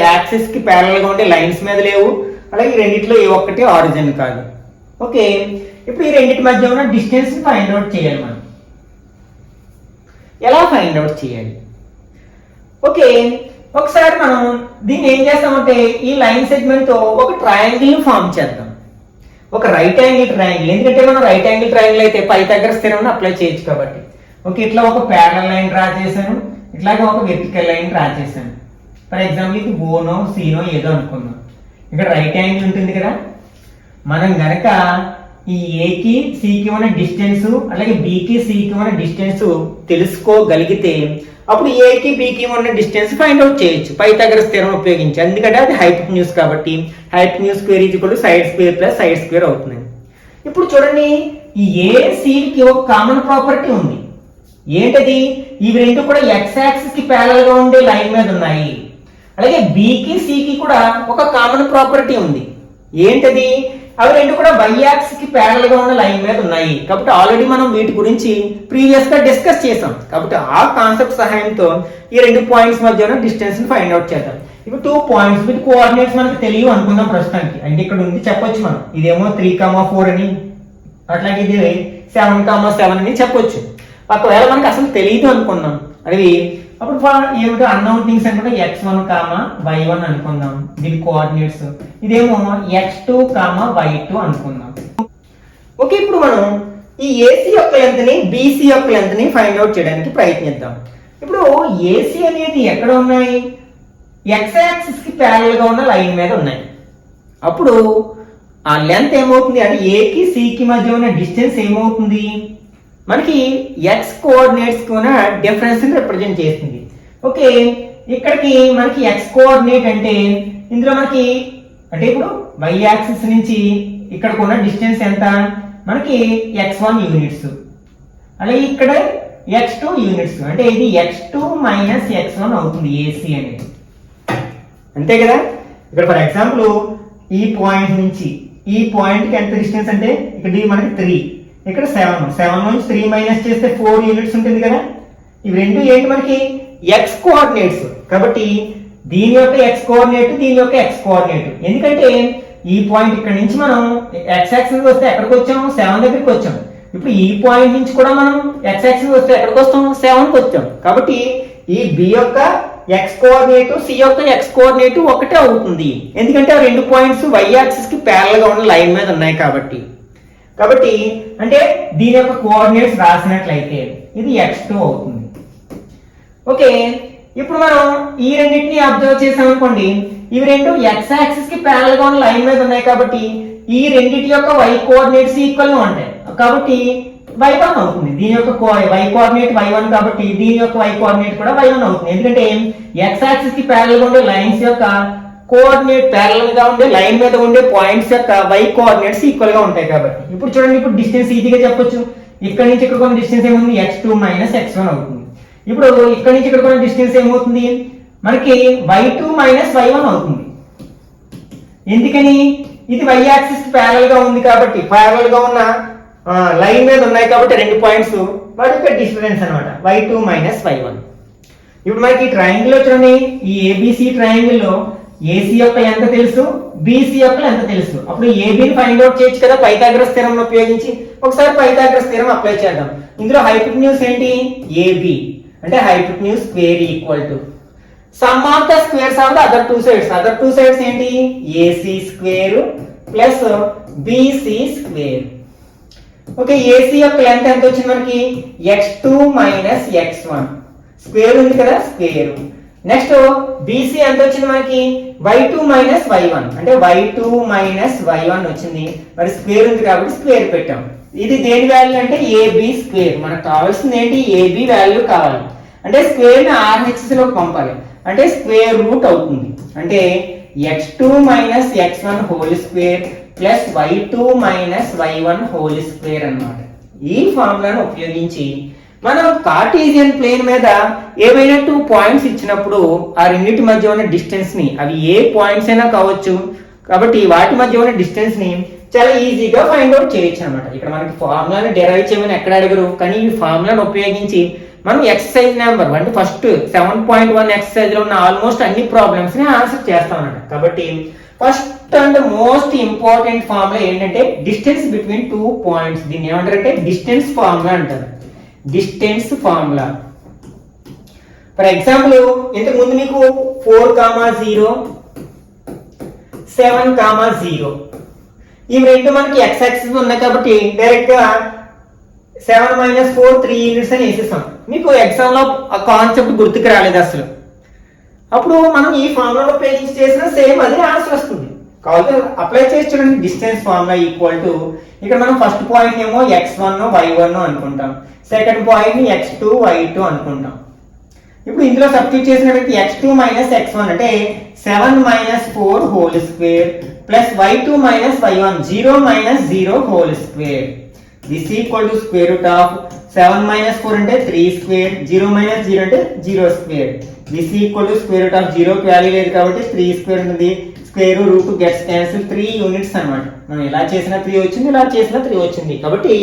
యాక్సిస్ కి ప్యారలల్ గా ఉండే లైన్స్ మీద లేవు, అలాగే రెండిట్లో ఏ ఒక్కటి ఆరిజిన్ కాదు. ఓకే, ఇప్పుడు ఈ రెండింటి మధ్య ఉన్న డిస్టెన్స్ ఫైండ్ అవుట్ చేయాలి. మనం ఎలా ఫైండ్ అవుట్ చేయాలి? ఓకే, ఒకసారి మనం దీన్ని ఏం చేస్తామంటే ఈ లైన్ సెగ్మెంట్ తో ఒక ట్రయాంగిల్ ఫామ్ చేద్దాం. ఒక రైట్ యాంగిల్ ట్రయాంగిల్. ఎందుకంటే మనం రైట్ యాంగిల్ ట్రయాంగిల్ అయితే పైథాగరస్ థియరమ్ అప్లై చేయొచ్చు కాబట్టి. ఓకే, ఇట్లా ఒక ప్యారలల్ లైన్ డ్రా చేశాను, ఇట్లాగే ఒక వెర్టికల్ లైన్ డ్రా చేశాను. ఫర్ ఎగ్జాంపుల్ ఇది ఓనో సీనో ఏదో అనుకుందాం. ఇక్కడ రైట్ యాంగిల్ ఉంటుంది కదా, మనం గనక ఈ ఏకి సికి ఉన్న డిస్టెన్స్ అలాగే బికి సికి ఉన్న డిస్టెన్స్ తెలుసుకోగలిగితే అప్పుడు ఏకి బికి ఉన్న డిస్టెన్స్ ఫైండ్ అవుట్ చేయొచ్చు పైథాగరస్ థియరమ్ ఉపయోగించి. ఎందుకంటే అది హైపోటెన్యూస్ కాబట్టి hypotenuse square is equal to side square plus side square అవుతుంది. ఇప్పుడు చూడండి, ఈ ఏ సికి ఒక కామన్ ప్రాపర్టీ ఉంది. ఏంటది? ఇవి రెండు కూడా ఎక్స్ యాక్సిస్ కి ప్యారలల్ గా ఉండే లైన్ మీద ఉన్నాయి. అలాగే బికి సికి కూడా ఒక కామన్ ప్రాపర్టీ ఉంది. ఏంటది? అవి రెండు కూడా వై యాక్సిస్ కి ప్యారలల్ గా ఉన్న లైన్ మీద ఉన్నాయి. కాబట్టి ఆల్రెడీ మనం వీటి గురించి ప్రీవియస్ గా డిస్కస్ చేసాం. కాబట్టి ఆ కాన్సెప్ట్ సహాయంతో ఈ రెండు పాయింట్స్ మధ్య ఉన్న డిస్టెన్స్ ని ఫైండ్ అవుట్ చేద్దాం. ఇప్పుడు 2 పాయింట్స్ వీటి కోఆర్డినేట్స్ మనకి తెలియవు అనుకుందాం ప్రస్తుతానికి. అంటే ఇక్కడ ఉంది చెప్పొచ్చు మనం, ఇదేమో 3,4 అని, అట్లాగే ఇది 7,7 అని చెప్పొచ్చు. ఒకవేళ మనకి అసలు తెలియదు అనుకుందాం అది, అప్పుడు ఏమిటో అన్నౌన్ థింగ్స్ అనుకుంటే x1, y1 అనుకుందాం. దీని కోఆర్డినేట్స్ ఇదేమో x2, y2 అనుకుందాం. ఓకే, ఇప్పుడు మనం ఈ ఏసీ యొక్క లెంత్ ని బీసీ యొక్క లెంత్ ని ఫైండ్ అవుట్ చేయడానికి ప్రయత్నిద్దాం. ఇప్పుడు ఏసీ అనేది ఎక్కడ ఉన్నాయి? ఎక్స్ యాక్సిస్ కి ప్యారలల్ గా ఉన్న లైన్ మీద ఉన్నాయి. అప్పుడు ఆ లెంత్ ఏమవుతుంది అంటే ఏకి సికి మధ్య ఉన్న డిస్టెన్స్ ఏమవుతుంది? మనకి ఎక్స్ కోఆర్డినేట్స్ కి ఉన్న డిఫరెన్స్ ని రిప్రజెంట్ చేస్తుంది. ఓకే, ఇక్కడికి మనకి ఎక్స్ కోఆర్డినేట్ అంటే ఇందులో మనకి అంటే ఇప్పుడు వై యాక్సిస్ నుంచి ఇక్కడికి ఉన్న డిస్టెన్స్ ఎంత? మనకి x1 యూనిట్స్, అలాగే ఇక్కడ x2 యూనిట్స్. అంటే ఇది x2 మైనస్ x1 అవుతుంది ఏసీ అనేది. అంతే కదా? ఇక్కడ ఫర్ ఎగ్జాంపుల్ ఈ పాయింట్ నుంచి ఈ పాయింట్ కి ఎంత డిస్టెన్స్ అంటే ఇక్కడ మనకి 3, ఇక్కడ 7 నుంచి 3 మైనస్ చేస్తే 4 యూనిట్స్ ఉంటుంది కదా. ఇవి రెండు ఏంటి? మనకి ఎక్స్ కోఆర్డినేట్స్. కాబట్టి దీని యొక్క ఎక్స్ కోఆర్డినేట్, దీని యొక్క ఎక్స్ కోఆర్డినేట్. ఎందుకంటే ఈ పాయింట్ ఇక్కడ నుంచి మనం ఎక్స్ యాక్సిస్ వస్తే ఎక్కడికి వచ్చాం? 7 దగ్గరికి వచ్చాం. ఇప్పుడు ఈ పాయింట్ నుంచి కూడా మనం ఎక్స్ యాక్సిస్ వస్తే ఎక్కడికి వస్తాం? 7కి వచ్చాం. కాబట్టి ఈ బి యొక్క ఎక్స్ కోఆర్డినేట్, సి యొక్క ఎక్స్ కోఆర్డినేట్ ఒకటే అవుతుంది. ఎందుకంటే ఆ రెండు పాయింట్స్ వై యాక్సిస్ కి ప్యారలల్ గా ఉన్న లైన్ మీద ఉన్నాయి కాబట్టి. అంటే దీని యొక్క కోఆర్డినేట్స్ రాసినట్లయితే ఇది x2 అవుతుంది. ఓకే, ఇప్పుడు మనం ఈ రెండింటిని అబ్జర్వ్ చేసాం అనుకోండి. ఇవి రెండు ఎక్స్ యాక్సిస్ కి ప్యారలల్ గా ఉన్న లైన్ మీద ఉన్నాయి కాబట్టి ఈ రెండింటి యొక్క y కోఆర్డినేట్స్ ఈక్వల్ గా ఉంటాయి. కాబట్టి y1 అవుతుంది. దీని యొక్క y కోఆర్డినేట్ y1 కాబట్టి దీని యొక్క y కోఆర్డినేట్ కూడా y1 అవుతుంది. ఎందుకంటే x యాక్సిస్ కి ప్యారలల్ గా ఉండే లైన్స్ యొక్క కోఆర్డినేట్ ప్యారలల్ గా ఉండే లైన్ మీద ఉండే పాయింట్స్ యొక్క y కోఆర్డినేట్స్ ఈక్వల్ గా ఉంటాయి కాబట్టి. ఇప్పుడు చూడండి, ఇప్పుడు డిస్టెన్స్ ఈజీగా చెప్పొచ్చు. ఇక్కడ నుంచి ఇక్కడ కొన్ని డిస్టెన్స్ ఏముంది, x2 మైనస్ x1 అవుతుంది. ఇప్పుడు ఇక్కడ నుంచి ఇక్కడ కొన్ని డిస్టెన్స్ ఏమవుతుంది, మనకి y2 మైనస్ y1 అవుతుంది. ఎందుకని, ఇది y యాక్సిస్ కి ప్యారలల్ గా ఉంది కాబట్టి, ప్యారలల్ గా ఉన్న లైన్ మీద ఉన్నాయి కాబట్టి రెండు పాయింట్స్, వాటి యొక్క డిఫరెన్స్ అన్నమాట y2 మైనస్ y1. ఇప్పుడు మనకి ట్రయాంగిల్ లో చూడండి, ఈ ఏబిసి ట్రయాంగిల్ లో ఏసీ యొక్క ఎంత తెలుసు, బీసీ యొక్క ఎంత తెలుసు. అప్పుడు ఏబిని ఫైండ్ అవుట్ చేయొచ్చు కదా పైథాగరస్ థీరం ఉపయోగించి. ఒకసారి పైథాగరస్ థీరం అప్లై చేద్దాం. ఇందులో హైపోటెన్యూస్ ఏంటి, ఏబి అంటే hypotenuse square equal to sum of the squares of the other two sides. Other two sides ఏంటి, AC square plus BC square. Okay, AC యొక్క లెంత్ ఎంత వచ్చింది మనకి, x2 మైనస్ x1 స్క్వేర్ ఉంది కదా, స్క్వేర్. నెక్స్ట్ బీసీ ఎంత వచ్చింది మనకి, y2 మైనస్ y1 అంటే y2 మైనస్ y1 వచ్చింది. మరి స్క్వేర్ ఉంది కాబట్టి స్క్వేర్ పెట్టాం. ఇది దేని వాల్యూ అంటే ఏబి స్క్వేర్. మనకు కావాల్సింది ఏంటి, ఏబి వాల్యూ కావాలి. అంటే స్క్వేర్ ని RHS లోకి పంపాలి, అంటే స్క్వేర్ రూట్ అవుతుంది. అంటే x2 minus x1 whole square plus y2 minus y1 whole square అన్నమాట. ఈ ఫార్ములాను ఉపయోగించి మనం కార్టీసియన్ ప్లేన్ మీద ఏవైనా 2 పాయింట్స్ ఇచ్చినప్పుడు ఆ రెండింటి మధ్య ఉన్న డిస్టెన్స్ ని, అవి ఏ పాయింట్స్ అయినా కావచ్చు కాబట్టి వాటి మధ్య ఉన్న డిస్టెన్స్ ని చాలా ఈజీగా ఫైండ్ అవుట్ చేయొచ్చు అనమాట. ఇక్కడ మనకి ఫార్ములాని డెరైవ్ చేయమని ఎక్కడ అడగరు, కానీ ఈ ఫార్ములాను ఉపయోగించి మనం ఎక్సర్సైజ్ నెంబర్ అంటే ఫస్ట్ 7.1 ఎక్సర్సైజ్ లో ఉన్న ఆల్మోస్ట్ అన్ని ప్రాబ్లమ్స్ ని ఆన్సర్ చేస్తాం అన్నమాట. కాబట్టి first and most important formula ఏంటంటే డిస్టెన్స్ బిట్వీన్ 2 పాయింట్స్. దీన్ని ఏమంటారంటే డిస్టెన్స్ ఫార్ములా అంటారు. Distance formula. ఫర్ ఎగ్జాంపుల్ ఇంతకు ముందు మీకు 4,0 7,0 ఇవి రెండు మనకి x యాక్సిస్ ఉన్నాయి కాబట్టి డైరెక్ట్ గా 7 మైనస్ 4 3 యూనిట్స్ అని వేసేసాం. మీకు ఎగ్జామ్ లో ఆ కాన్సెప్ట్ గుర్తుకు రాలేదు అసలు. అప్పుడు మనం ఈ ఫార్ములా ఉపయోగించి చేసిన సేమ్ అదే ఆన్సర్ వస్తుంది. కాబట్టి అప్లై చేసి చూడండి. డిస్టెన్స్ ఫార్ములా ఈక్వల్ టు, ఇక్కడ మనం ఫస్ట్ పాయింట్ ఏమో x1 y1 అనుకుంటాం, సెకండ్ పాయింట్ ని x2 y2 అనుకుంటాం. ఇప్పుడు ఇందులో సబ్స్టిట్యూట్ చేసినట్టు x2 మైనస్ x1 అంటే 7 minus 4 whole square plus y2 minus y1 0 minus 0 whole square. This equal to square root of 7 minus 4 అంటే 3 స్క్వేర్, 0 మైనస్ 0 అంటే 0 square. This equal to square root of 0 కి వాల్యూ లేదు కాబట్టి 3 స్క్వేర్ ఉంటుంది. Square root gets cancel, 3 units అన్నమాట. మనం ఇలా చేసినా 3 వచ్చింది, ఇలా చేసినా 3 వచ్చింది. కాబట్టి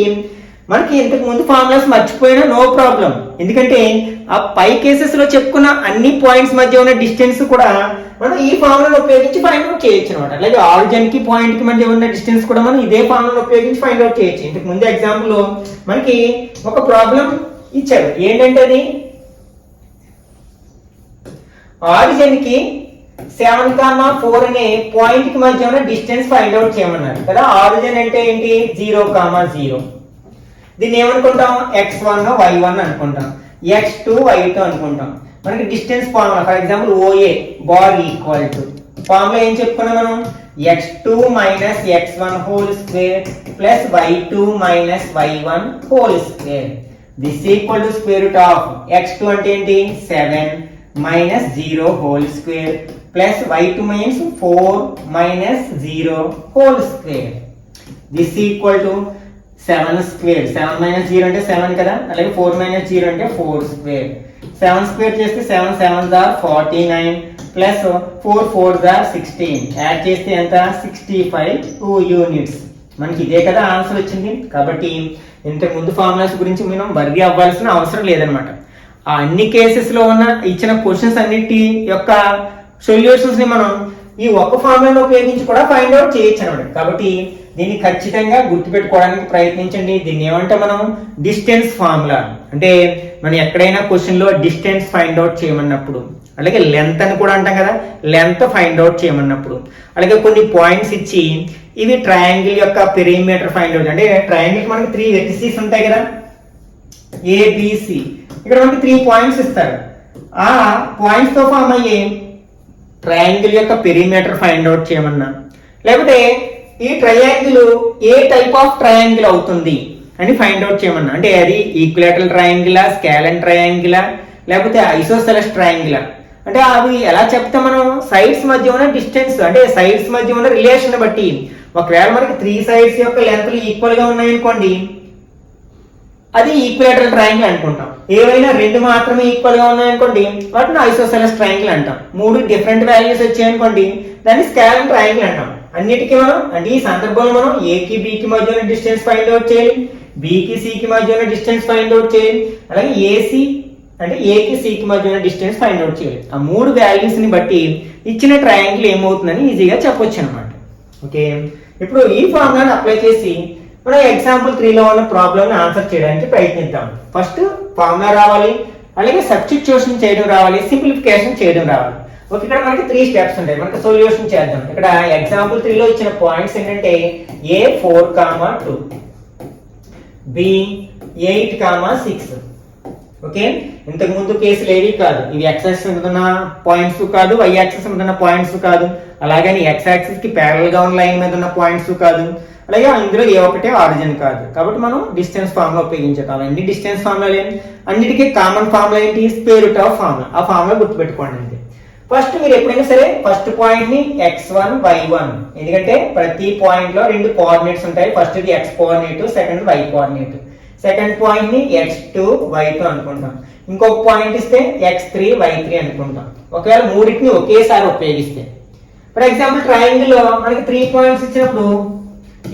మనకి ఇంతకు ముందు ఫార్ములాస్ మర్చిపోయినా నో ప్రాబ్లం. ఎందుకంటే ఆ పై కేసెస్ లో చెప్పుకున్న అన్ని పాయింట్స్ మధ్య ఉన్న డిస్టెన్స్ కూడా మనం ఈ ఫార్ములాను ఉపయోగించి ఫైండ్ అవుట్ చేయొచ్చు అనమాట. అలాగే ఆరిజిన్ కి పాయింట్ కి మధ్య ఉన్న డిస్టెన్స్ కూడా మనం ఇదే ఫార్ములాను ఉపయోగించి ఫైండ్ అవుట్ చేయొచ్చు. ఇంతకు ముందు ఎగ్జాంపుల్ లో మనకి ఒక ప్రాబ్లం ఇచ్చారు. ఏంటంటే అది ఆరిజిన్ కి 7,4 అనే పాయింట్ కి మధ్య ఉన్న డిస్టెన్స్ ఫైండ్ అవుట్ చేయమన్నారు కదా. ఆరిజిన్ అంటే ఏంటి, 0,0. దీన్ని ఏమనుకుంటాం, x1 y1 అనుకుంటాం, x2 y2 అనుకుంటాం. మనకి distance formula for example OA bar equal to formula ఏం చెప్పుకున్నాం మనం, x2 minus x1 whole square plus y2 minus y1 whole square. This equal to square root of x2 అంటే ఏంటి 7 minus 0 whole square plus y2 means 4 minus 0 whole square. This equal to 7 square, 7 minus 0 అంటే 7 కదా, అలాగే 4 మైనస్ 0 అంటే 4 స్క్వేర్. 7 స్క్వేర్ చేస్తే 7 7 ఆర్ 49 ప్లస్ 4 4 ఆర్ 16, యాడ్ చేస్తే ఎంత 65 యూనిట్స్. మనకి ఇదే కదా ఆన్సర్ వచ్చింది. కాబట్టి ఇంతకు ముందు ఫార్ములాస్ గురించి మనం వర్రీ అవ్వాల్సిన అవసరం లేదనమాట. ఆ అన్ని కేసెస్ లో ఉన్న ఇచ్చిన క్వశ్చన్స్ అన్నిటి యొక్క సొల్యూషన్స్ ని మనం ఈ ఒక్క ఫార్ములాను ఉపయోగించి కూడా ఫైండ్ అవుట్ చేయొచ్చు అనమాట. కాబట్టి దీన్ని ఖచ్చితంగా గుర్తుపెట్టుకోవడానికి ప్రయత్నించండి. దీన్ని ఏమంటే మనం డిస్టెన్స్ ఫార్ములా అంటే మనం ఎక్కడైనా క్వశ్చన్ లో డిస్టెన్స్ ఫైండ్ అవుట్ చేయమన్నప్పుడు, అలాగే లెంత్ అని కూడా అంటాం కదా, లెంత్ ఫైండ్ అవుట్ చేయమన్నప్పుడు, అలాగే కొన్ని పాయింట్స్ ఇచ్చి ఇవి ట్రయాంగిల్ యొక్క పెరిమీటర్ ఫైండ్ అవుట్ అంటే ట్రయాంగిల్ కి మనకి 3 వెర్టిసెస్ ఉంటాయి కదా ఏబిసి. ఇక్కడ మనకి 3 పాయింట్స్ ఇస్తారు. ఆ పాయింట్స్ తో ఫామ్ అయ్యే ట్రయాంగిల్ యొక్క పెరిమీటర్ ఫైండ్ అవుట్ చేయమన్నా, లేకపోతే ఈ triangle A type of triangle అవుతుంది అని ఫైండ్ అవుట్ చేయమన్నా. అంటే అది ఈక్విలేటరల్ ట్రయాంగిలా, స్కాలన్ ట్రయాంగిలా, లేకపోతే ఐసోసెలస్ ట్రయాంగిలా. అంటే అవి ఎలా చెప్తే మనం సైడ్స్ మధ్య ఉన్న డిస్టెన్స్, అంటే సైడ్స్ మధ్య ఉన్న రిలేషన్ బట్టి, ఒకవేళ మనకి 3 సైడ్స్ యొక్క లెంత్లు ఈక్వల్ గా ఉన్నాయనుకోండి, అది ఈక్విలేటరల్ ట్రయాంగిల్ అనుకుంటాం. ఏవైనా 2 మాత్రమే ఈక్వల్ గా ఉన్నాయనుకోండి, వాటిని ఐసోసెలస్ ట్రయాంగిల్ అంటాం. 3 డిఫరెంట్ వాల్యూస్ వచ్చాయనుకోండి, దాన్ని స్కాలన్ ట్రయాంగిల్ అంటాం. అన్నిటికీ మనం, అంటే ఈ సందర్భంలో మనం ఏకి బికి మధ్య ఉన్న డిస్టెన్స్ ఫైండ్ అవుట్ చేయాలి, బికి సికి మధ్య ఉన్న డిస్టెన్స్ ఫైండ్ అవుట్ చేయాలి, అలాగే ఏసి అంటే ఏకి సికి మధ్య ఉన్న డిస్టెన్స్ ఫైండ్ అవుట్ చేయాలి. ఆ 3 వాల్యూస్ ని బట్టి ఇచ్చిన ట్రయాంగిల్ ఏమవుతుందని ఈజీగా చెప్పొచ్చు అనమాట. ఓకే, ఇప్పుడు ఈ ఫార్ములాని అప్లై చేసి మనం ఎగ్జాంపుల్ 3లో ఉన్న ప్రాబ్లమ్ ఆన్సర్ చేయడానికి ప్రయత్నిద్దాం. ఫస్ట్ ఫార్ములా రావాలి, అలాగే సబ్స్టిట్యూషన్ చేయడం రావాలి, సింప్లిఫికేషన్ చేయడం రావాలి. ఓకే, ఇక్కడ మనకి 3 స్టెప్స్ ఉంటాయి. మనకి సొల్యూషన్ చేద్దాం. ఇక్కడ ఎగ్జాంపుల్ 3లో ఇచ్చిన పాయింట్స్ ఏంటంటే A4,2, B8,6. ఓకే, ఇంతకు ముందు కేసులు ఏవి కాదు. ఇవి x యాక్సిస్ మీద ఉన్న పాయింట్స్ కాదు, y యాక్సిస్ మీద ఉన్న పాయింట్స్ కాదు, అలాగే x యాక్సిస్ కి ప్యారల్ గా ఉన్న లైన్ మీద ఉన్న పాయింట్స్ కాదు, అలాగే ఇందులో ఏ ఒకటే ఆరిజిన్ కాదు. కాబట్టి మనం డిస్టెన్స్ ఫార్ములా ఉపయోగించుతాం. అన్ని డిస్టెన్స్ ఫార్ములా అన్నిటికీ కామన్ ఫార్ములా ఏంటి? Square root of formula. ఆ ఫార్ములా గుర్తుపెట్టుకోండి. అంతే. ఫస్ట్ మీరు ఎప్పుడైనా సరే ఫస్ట్ పాయింట్ ని x1 y1, ఎందుకంటే ప్రతి పాయింట్ లో 2 కోఆర్డినేట్స్ ఉంటాయి. ఫస్ట్ ఇది x coordinate, second y coordinate. Second point ని x2 y2 అనుకుంటాం. ఇంకొక పాయింట్ ఇస్తే x3 y3 అనుకుంటాం. ఒకవేళ మూడింటిని ఒకేసారి ఉపయోగిస్తే, ఫర్ ఎగ్జాంపుల్ ట్రయాంగిల్ లో మనకి 3 పాయింట్స్ ఇచ్చినప్పుడు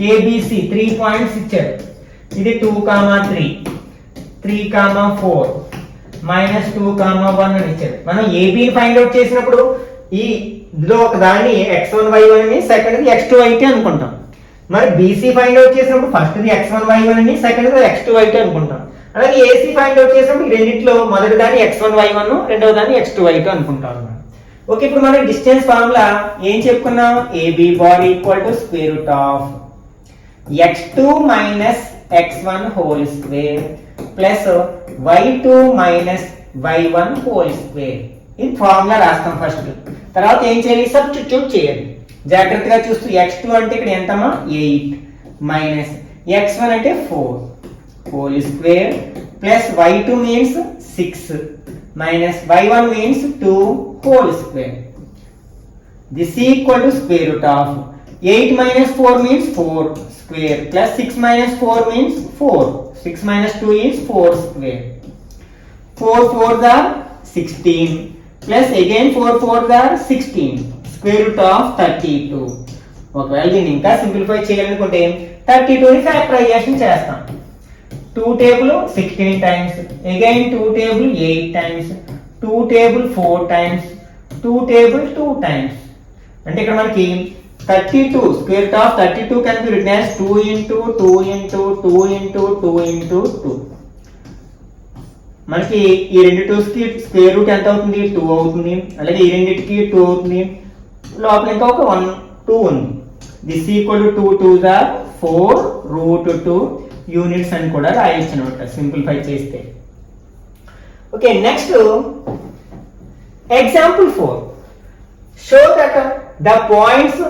ABC 3 పాయింట్స్ ఇచ్చారు. ఇది 2,3, 3,4, -2,1 అని ఇచ్చారు. మనం AB ఫైండ్ అవుట్ చేసినప్పుడు ఈ ఇందులో ఒక దాన్ని x1 y1 అని, సెకండ్ ది x2 y2 అనుకుంటాం. మరి BC ఫైండ్ అవుట్ చేసినప్పుడు ఫస్ట్ ది x1 y1 అని, సెకండ్ ది x2 y2 అనుకుంటాం. అలాగే AC ఫైండ్ అవుట్ చేసినప్పుడు ఈ రెండిట్లో మొదటి దాన్ని x1 y1, రెండవ దాన్ని x2 y2 అనుకుంటాం అన్నమాట. ఓకే, ఇప్పుడు మనం డిస్టెన్స్ ఫార్ములా ఏం చెప్పుకున్నాం? AB bar equal to square root of x2 minus x1 whole square plus y2 minus y1 whole square. ఇది ఫార్ములా రాస్తాం ఫస్ట్. తర్వాత ఏం చేయాలి? సబ్స్టిట్యూట్ చేయాలి. జాగ్రత్తగా చూస్తూ x2 అంటే ఇక్కడ ఎంతమా? 8 మైనస్ x1 అంటే 4 whole square plus y2 means 6 minus y1 means 2 whole square. This equal to square root of 8 minus 4 means 4 square plus 6 minus 4 means 4. 6 minus 2 is 4 square. 4 4s are 16 plus again 4 4s are 16. Square root of 32. ఒకవేళ దీన్ని ఇంకా సింప్లిఫై చేయాలనుకుంటే 32ని ఫ్యాక్టరైజేషన్ చేస్తాం. 2 table 16 times, again 2 table 8 times, 2 table 4 times, 2 table 2 times. అంటే ఇక్కడ మనకి 32 square root of 32 can be written as 2 into 2 into 2 into 2 into 2. మనకి ఈ రెండు 2's కి స్క్వేర్ రూట్ ఎంత అవుతుంది? 2 అవుతుంది. అలాగే ఈ రెండిటికి 2 అవుతుంది. లోపల ఇంకా ఒక 1 2 ఉంది. This equal to 2 2s are 4 root 2 units అని కూడా రాయొచ్చు అనమాట సింప్లిఫై చేస్తే. Okay, next example 4. Show that the points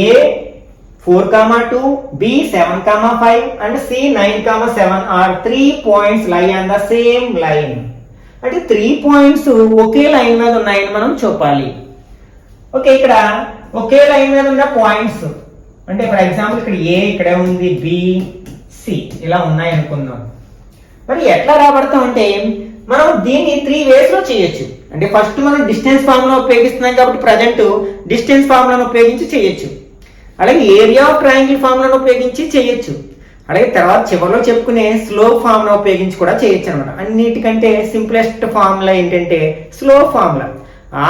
A 4,2, B 7,5 and C 9,7 are 3 points lie on the same line. అంటే 3 పాయింట్స్ ఒకే లైన్ మీద ఉన్నాయని మనం చూపాలి. ఓకే, ఇక్కడ ఒకే లైన్ మీద ఉన్న పాయింట్స్ అంటే ఫర్ ఎగ్జాంపుల్ ఇక్కడ A ఇక్కడే ఉంది, B C ఇలా ఉన్నాయి అనుకుందాం. మరి ఎట్లా రాబడతాం అంటే మనం దీన్ని 3 వేస్ లో చేయొచ్చు. అంటే ఫస్ట్ మనం డిస్టెన్స్ ఫార్ములా ఉపయోగిస్తున్నాం కాబట్టి ప్రజెంట్ డిస్టెన్స్ ఫార్ములాను ఉపయోగించి చేయొచ్చు. అలాగే ఏరియా ఆఫ్ ట్రయాంగిల్ ఫార్ములాను ఉపయోగించి చేయొచ్చు. అలాగే తర్వాత చివరిలో చెప్పుకునే స్లోప్ ఫార్ములా ఉపయోగించి కూడా చేయొచ్చు అనమాట. అన్నిటికంటే సింప్లెస్ట్ ఫార్ములా ఏంటంటే స్లోప్ ఫార్ములా. ఆ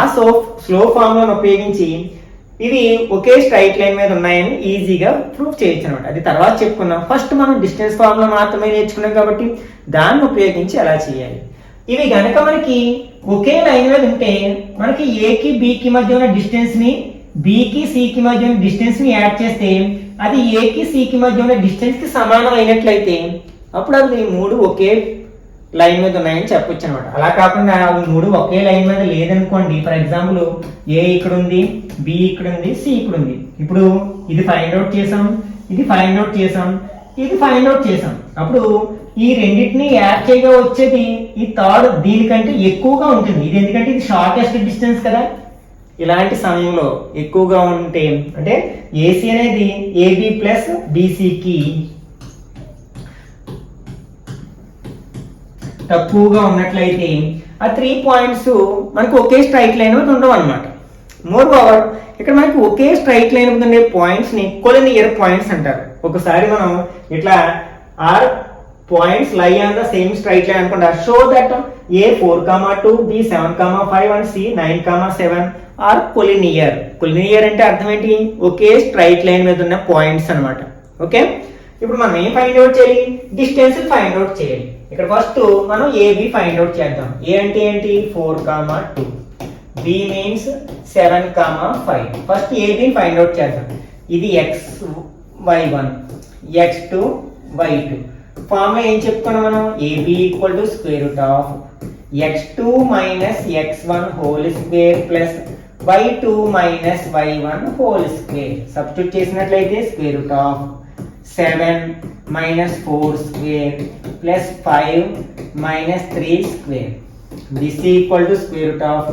స్లోప్ ఫార్ములాను ఉపయోగించి ఇవి ఒకే స్ట్రైట్ లైన్ మీద ఉన్నాయని ఈజీగా ప్రూవ్ చేయొచ్చు అనమాట. అది తర్వాత చెప్పుకున్నాం. ఫస్ట్ మనం డిస్టెన్స్ ఫార్ములా మాత్రమే నేర్చుకున్నాం కాబట్టి దాన్ని ఉపయోగించి ఎలా చేయాలి. ఇవి గనక మనకి ఒకే లైన్ మీద ఉంటే మనకి ఏకి బికి మధ్య ఉన్న డిస్టెన్స్ ని, బికి సికి మధ్య ఉన్న డిస్టెన్స్ ని యాడ్ చేస్తే అది ఏకి సికి మధ్య ఉన్న డిస్టెన్స్ కి సమానం అయినట్లయితే అప్పుడు అది 3 ఒకే లైన్ మీద ఉన్నాయని చెప్పొచ్చు అనమాట. అలా కాకుండా అవి 3 ఒకే లైన్ మీద లేదనుకోండి, ఫర్ ఎగ్జాంపుల్ ఏ ఇక్కడ ఉంది, బి ఇక్కడ ఉంది, సి ఇక్కడ ఉంది. ఇప్పుడు ఇది ఫైండ్ అవుట్ చేసాం, ఇది ఫైండ్ అవుట్ చేసాం. ఇది ఫైండ్ అవుట్ చేసాం. అప్పుడు ఈ రెండింటిని యాడ్ చేయగా వచ్చేది ఈ థర్డ్ దీనికంటే ఎక్కువగా ఉంటుంది. ఇది ఎందుకంటే ఇది షార్టెస్ట్ డిస్టెన్స్ కదా. ఇలాంటి సమయంలో ఎక్కువగా ఉంటే అంటే ఏసీ అనేది ఏబి ప్లస్ బీసీకి తక్కువగా ఉన్నట్లయితే ఆ 3 పాయింట్స్ మనకు ఒకే స్ట్రైట్ లైన్ మీద ఉండవు అనమాట. మోర్ ఓవర్ ఇక్కడ మనకి ఒకే స్ట్రైట్ లైన్ మీద ఉండే పాయింట్స్ ని కొలినియర్ పాయింట్స్ అంటారు. ఒకసారి మనం ఇట్లా are points lie on the same straight line అనుకుంటా. Show that A 4,2 B 7,5 and C 9,7 are collinear. Collinear అంటే అర్థం ఏంటి? ఒకే స్ట్రైట్ లైన్ మీద ఉన్న పాయింట్స్ అన్నమాట. ఓకే, ఇప్పుడు మనం ఏం ఫైండ్ అవుట్ చేయాలి? డిస్టెన్స్ ఫైండ్ అవుట్ చేయాలి. ఇక్కడ ఫస్ట్ మనం ఏబి ఫైండ్ అవుట్ చేద్దాం. ఏ అంటే ఏంటి? 4,2. B means 7,5. ఫస్ట్ ఏబిని ఫైండ్ అవుట్ చేద్దాం. ఇది xy1 x2 y2. ఫార్ములా ఏం చెప్పుకున్నాం మనం? AB equal to square root of x2 minus x1 whole square plus y2 minus y1 whole square. Substitute చేసినట్లయితే square root of 7 minus 4 square plus 5 minus 3 square. This is equal to square root of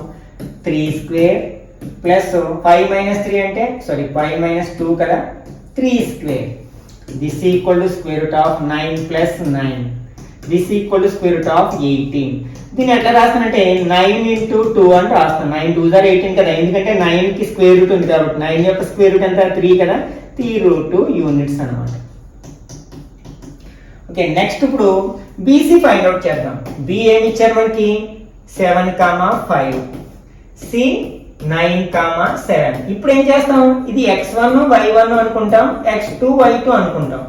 3 square plus 5 minus 3 ante 5 minus 2 kada 3 square. This is equal to square root of 9 plus 9. This is equal to square root of 18. దీన్ని ఎట్లా రాస్తానంటే 9 into 2 అని రాస్తాను. 9 2s are 18 కదా, ఎందుకంటే 9 కి స్క్వేర్ రూట్ ఉంది కాబట్టి 9 యొక్క స్క్వేర్ రూట్ ఎంత? 3 కదా, 3 రూట్ యూనిట్స్ అన్నమాట. ఓకే, నెక్స్ట్ ఇప్పుడు బీసీ ఫైండ్ అవుట్ చేద్దాం. బి ఏమి ఇచ్చారు మనకి? 7,5, సి 9,7. ఇప్పుడు ఏం చేస్తాం? ఇది x1 y1 అనుకుంటాం, x2 y2 అనుకుంటాం.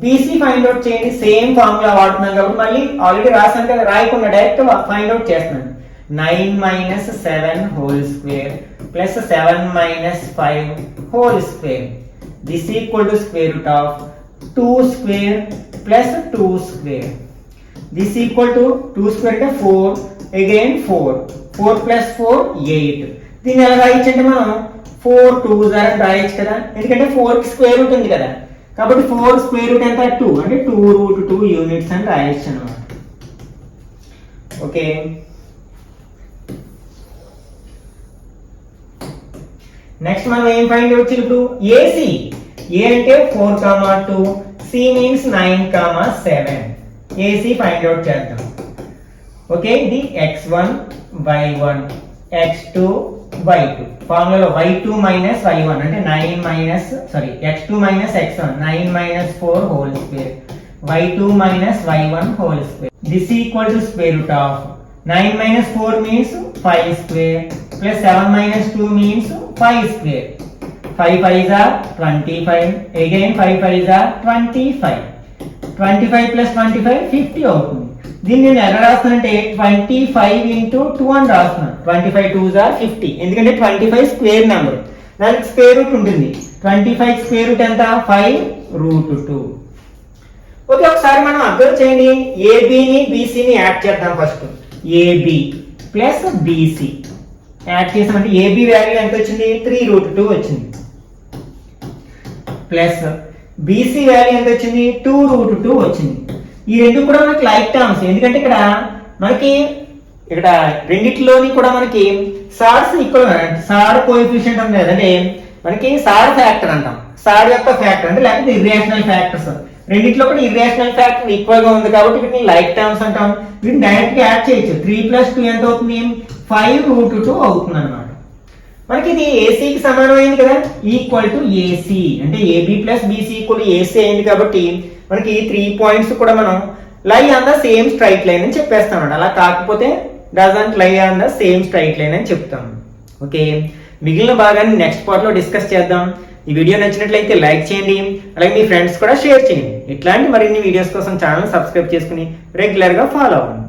బీసీ ఫైండ్ అవుట్ చేయండి. సేమ్ ఫార్ములా వాడుతున్నాం కాబట్టి మళ్ళీ ఆల్రెడీ రాసాను కదా, రాయకుండా డైరెక్ట్ ఫైండ్ అవుట్ చేస్తున్నాను. 9 minus 7 whole square plus 7 minus 5 whole square. This is equal to square root of 2 square plus 2 square. This is equal to 2 square అంటే 4, again 4. 4 plus 4 8. దీన్ని ఎలా రాయొచ్చు అంటే మనం 4 2s అని రాయొచ్చు కదా, ఎందుకంటే 4 కి స్క్వేర్ రూట్ ఉంది కదా, కాబట్టి 4 స్క్వేర్ రూట్ ఎంత? 2 అంటే 2 రూట్ 2 యూనిట్స్ అని రాయొచ్చు అన్నమాట. ఓకే, నెక్స్ట్ మనం ఏం ఫైండ్ అవుట్ చేయాలి? ఇప్పుడు ఏసీ. ఏ అంటే 4,2, C means 9,7. AC find out చేద్దాం. ఓకే, ఇది x1 y1 x2 y2. ఫార్ములాలో y2 minus y1 అంటే 9 minus x2 minus x1 9 minus 4 whole square y2 minus y1 whole square. This equal to square root of 9 minus 4 means 5 square plus 7 minus 2 means 5 square. 5 5s are 25. Again 5 5s are 25. 25 plus 25 50 అవుతుంది. దీన్ని నేను ఎలా రాస్తానంటే 25 into 2 అని రాస్తున్నాను. 25 2s are 50. ఎందుకంటే 25 స్క్వేర్ నెంబర్, దానికి స్క్వేర్ రూట్ ఉంటుంది. 25 స్క్వేర్ రూట్ ఎంత? 5 రూట్ 2. ఓకే, ఒకసారి మనం అబ్జర్వ్ చేయండి. ఏబిని బీసీని యాడ్ చేద్దాం. First AB plus BC add చేసామంటే ఏబి వాల్యూ ఎంత వచ్చింది? 3 రూట్ 2 వచ్చింది. ప్లస్ బీసీ వాల్యూ ఎంత వచ్చింది? 2 రూట్ 2 వచ్చింది. ఈ రెండు కూడా మనకి లైక్ టర్మ్స్, ఎందుకంటే ఇక్కడ రెండిట్లోని కూడా మనకి సార్స్ ఈక్వల్, సార్ కోఎఫిషియంట్ ఉంది కదంటే మనకి సార్ ఫ్యాక్టర్ అంటాం. సార్ యొక్క ఫ్యాక్టర్ అంటే లేకపోతే ఇర్రేషనల్ ఫ్యాక్టర్స్, రెండిట్లో కూడా ఇర్రేషనల్ ఫ్యాక్టర్ ఈక్వల్ గా ఉంది కాబట్టి వీటిని లైక్ టర్మ్స్ అంటాం. వీటిని డైరెక్ట్ గా యాడ్ చేయొచ్చు. 3 plus 2 ఎంత అవుతుంది? 5 రూట్ 2 అవుతుంది అనమాట. మనకి ఇది ఏసీకి సమానమైంది కదా, ఈక్వల్ టు ఏసీ అంటే AB plus BC equal AC అయింది కాబట్టి మనకి 3 పాయింట్స్ కూడా మనం lie on the same straight line అని చెప్పేస్తాం అన్నమాట. అలా కాకపోతే doesn't lie on the same straight line అని చెప్తాం. ఓకే, మిగిలిన భాగాన్ని నెక్స్ట్ పార్ట్ లో డిస్కస్ చేద్దాం. ఈ వీడియో నచ్చినట్లయితే లైక్ చేయండి, అలాగే మీ ఫ్రెండ్స్ కూడా షేర్ చేయండి. ఇట్లాంటి మరిన్ని వీడియోస్ కోసం ఛానల్ సబ్స్క్రైబ్ చేసుకుని రెగ్యులర్ గా ఫాలో అవ్వండి.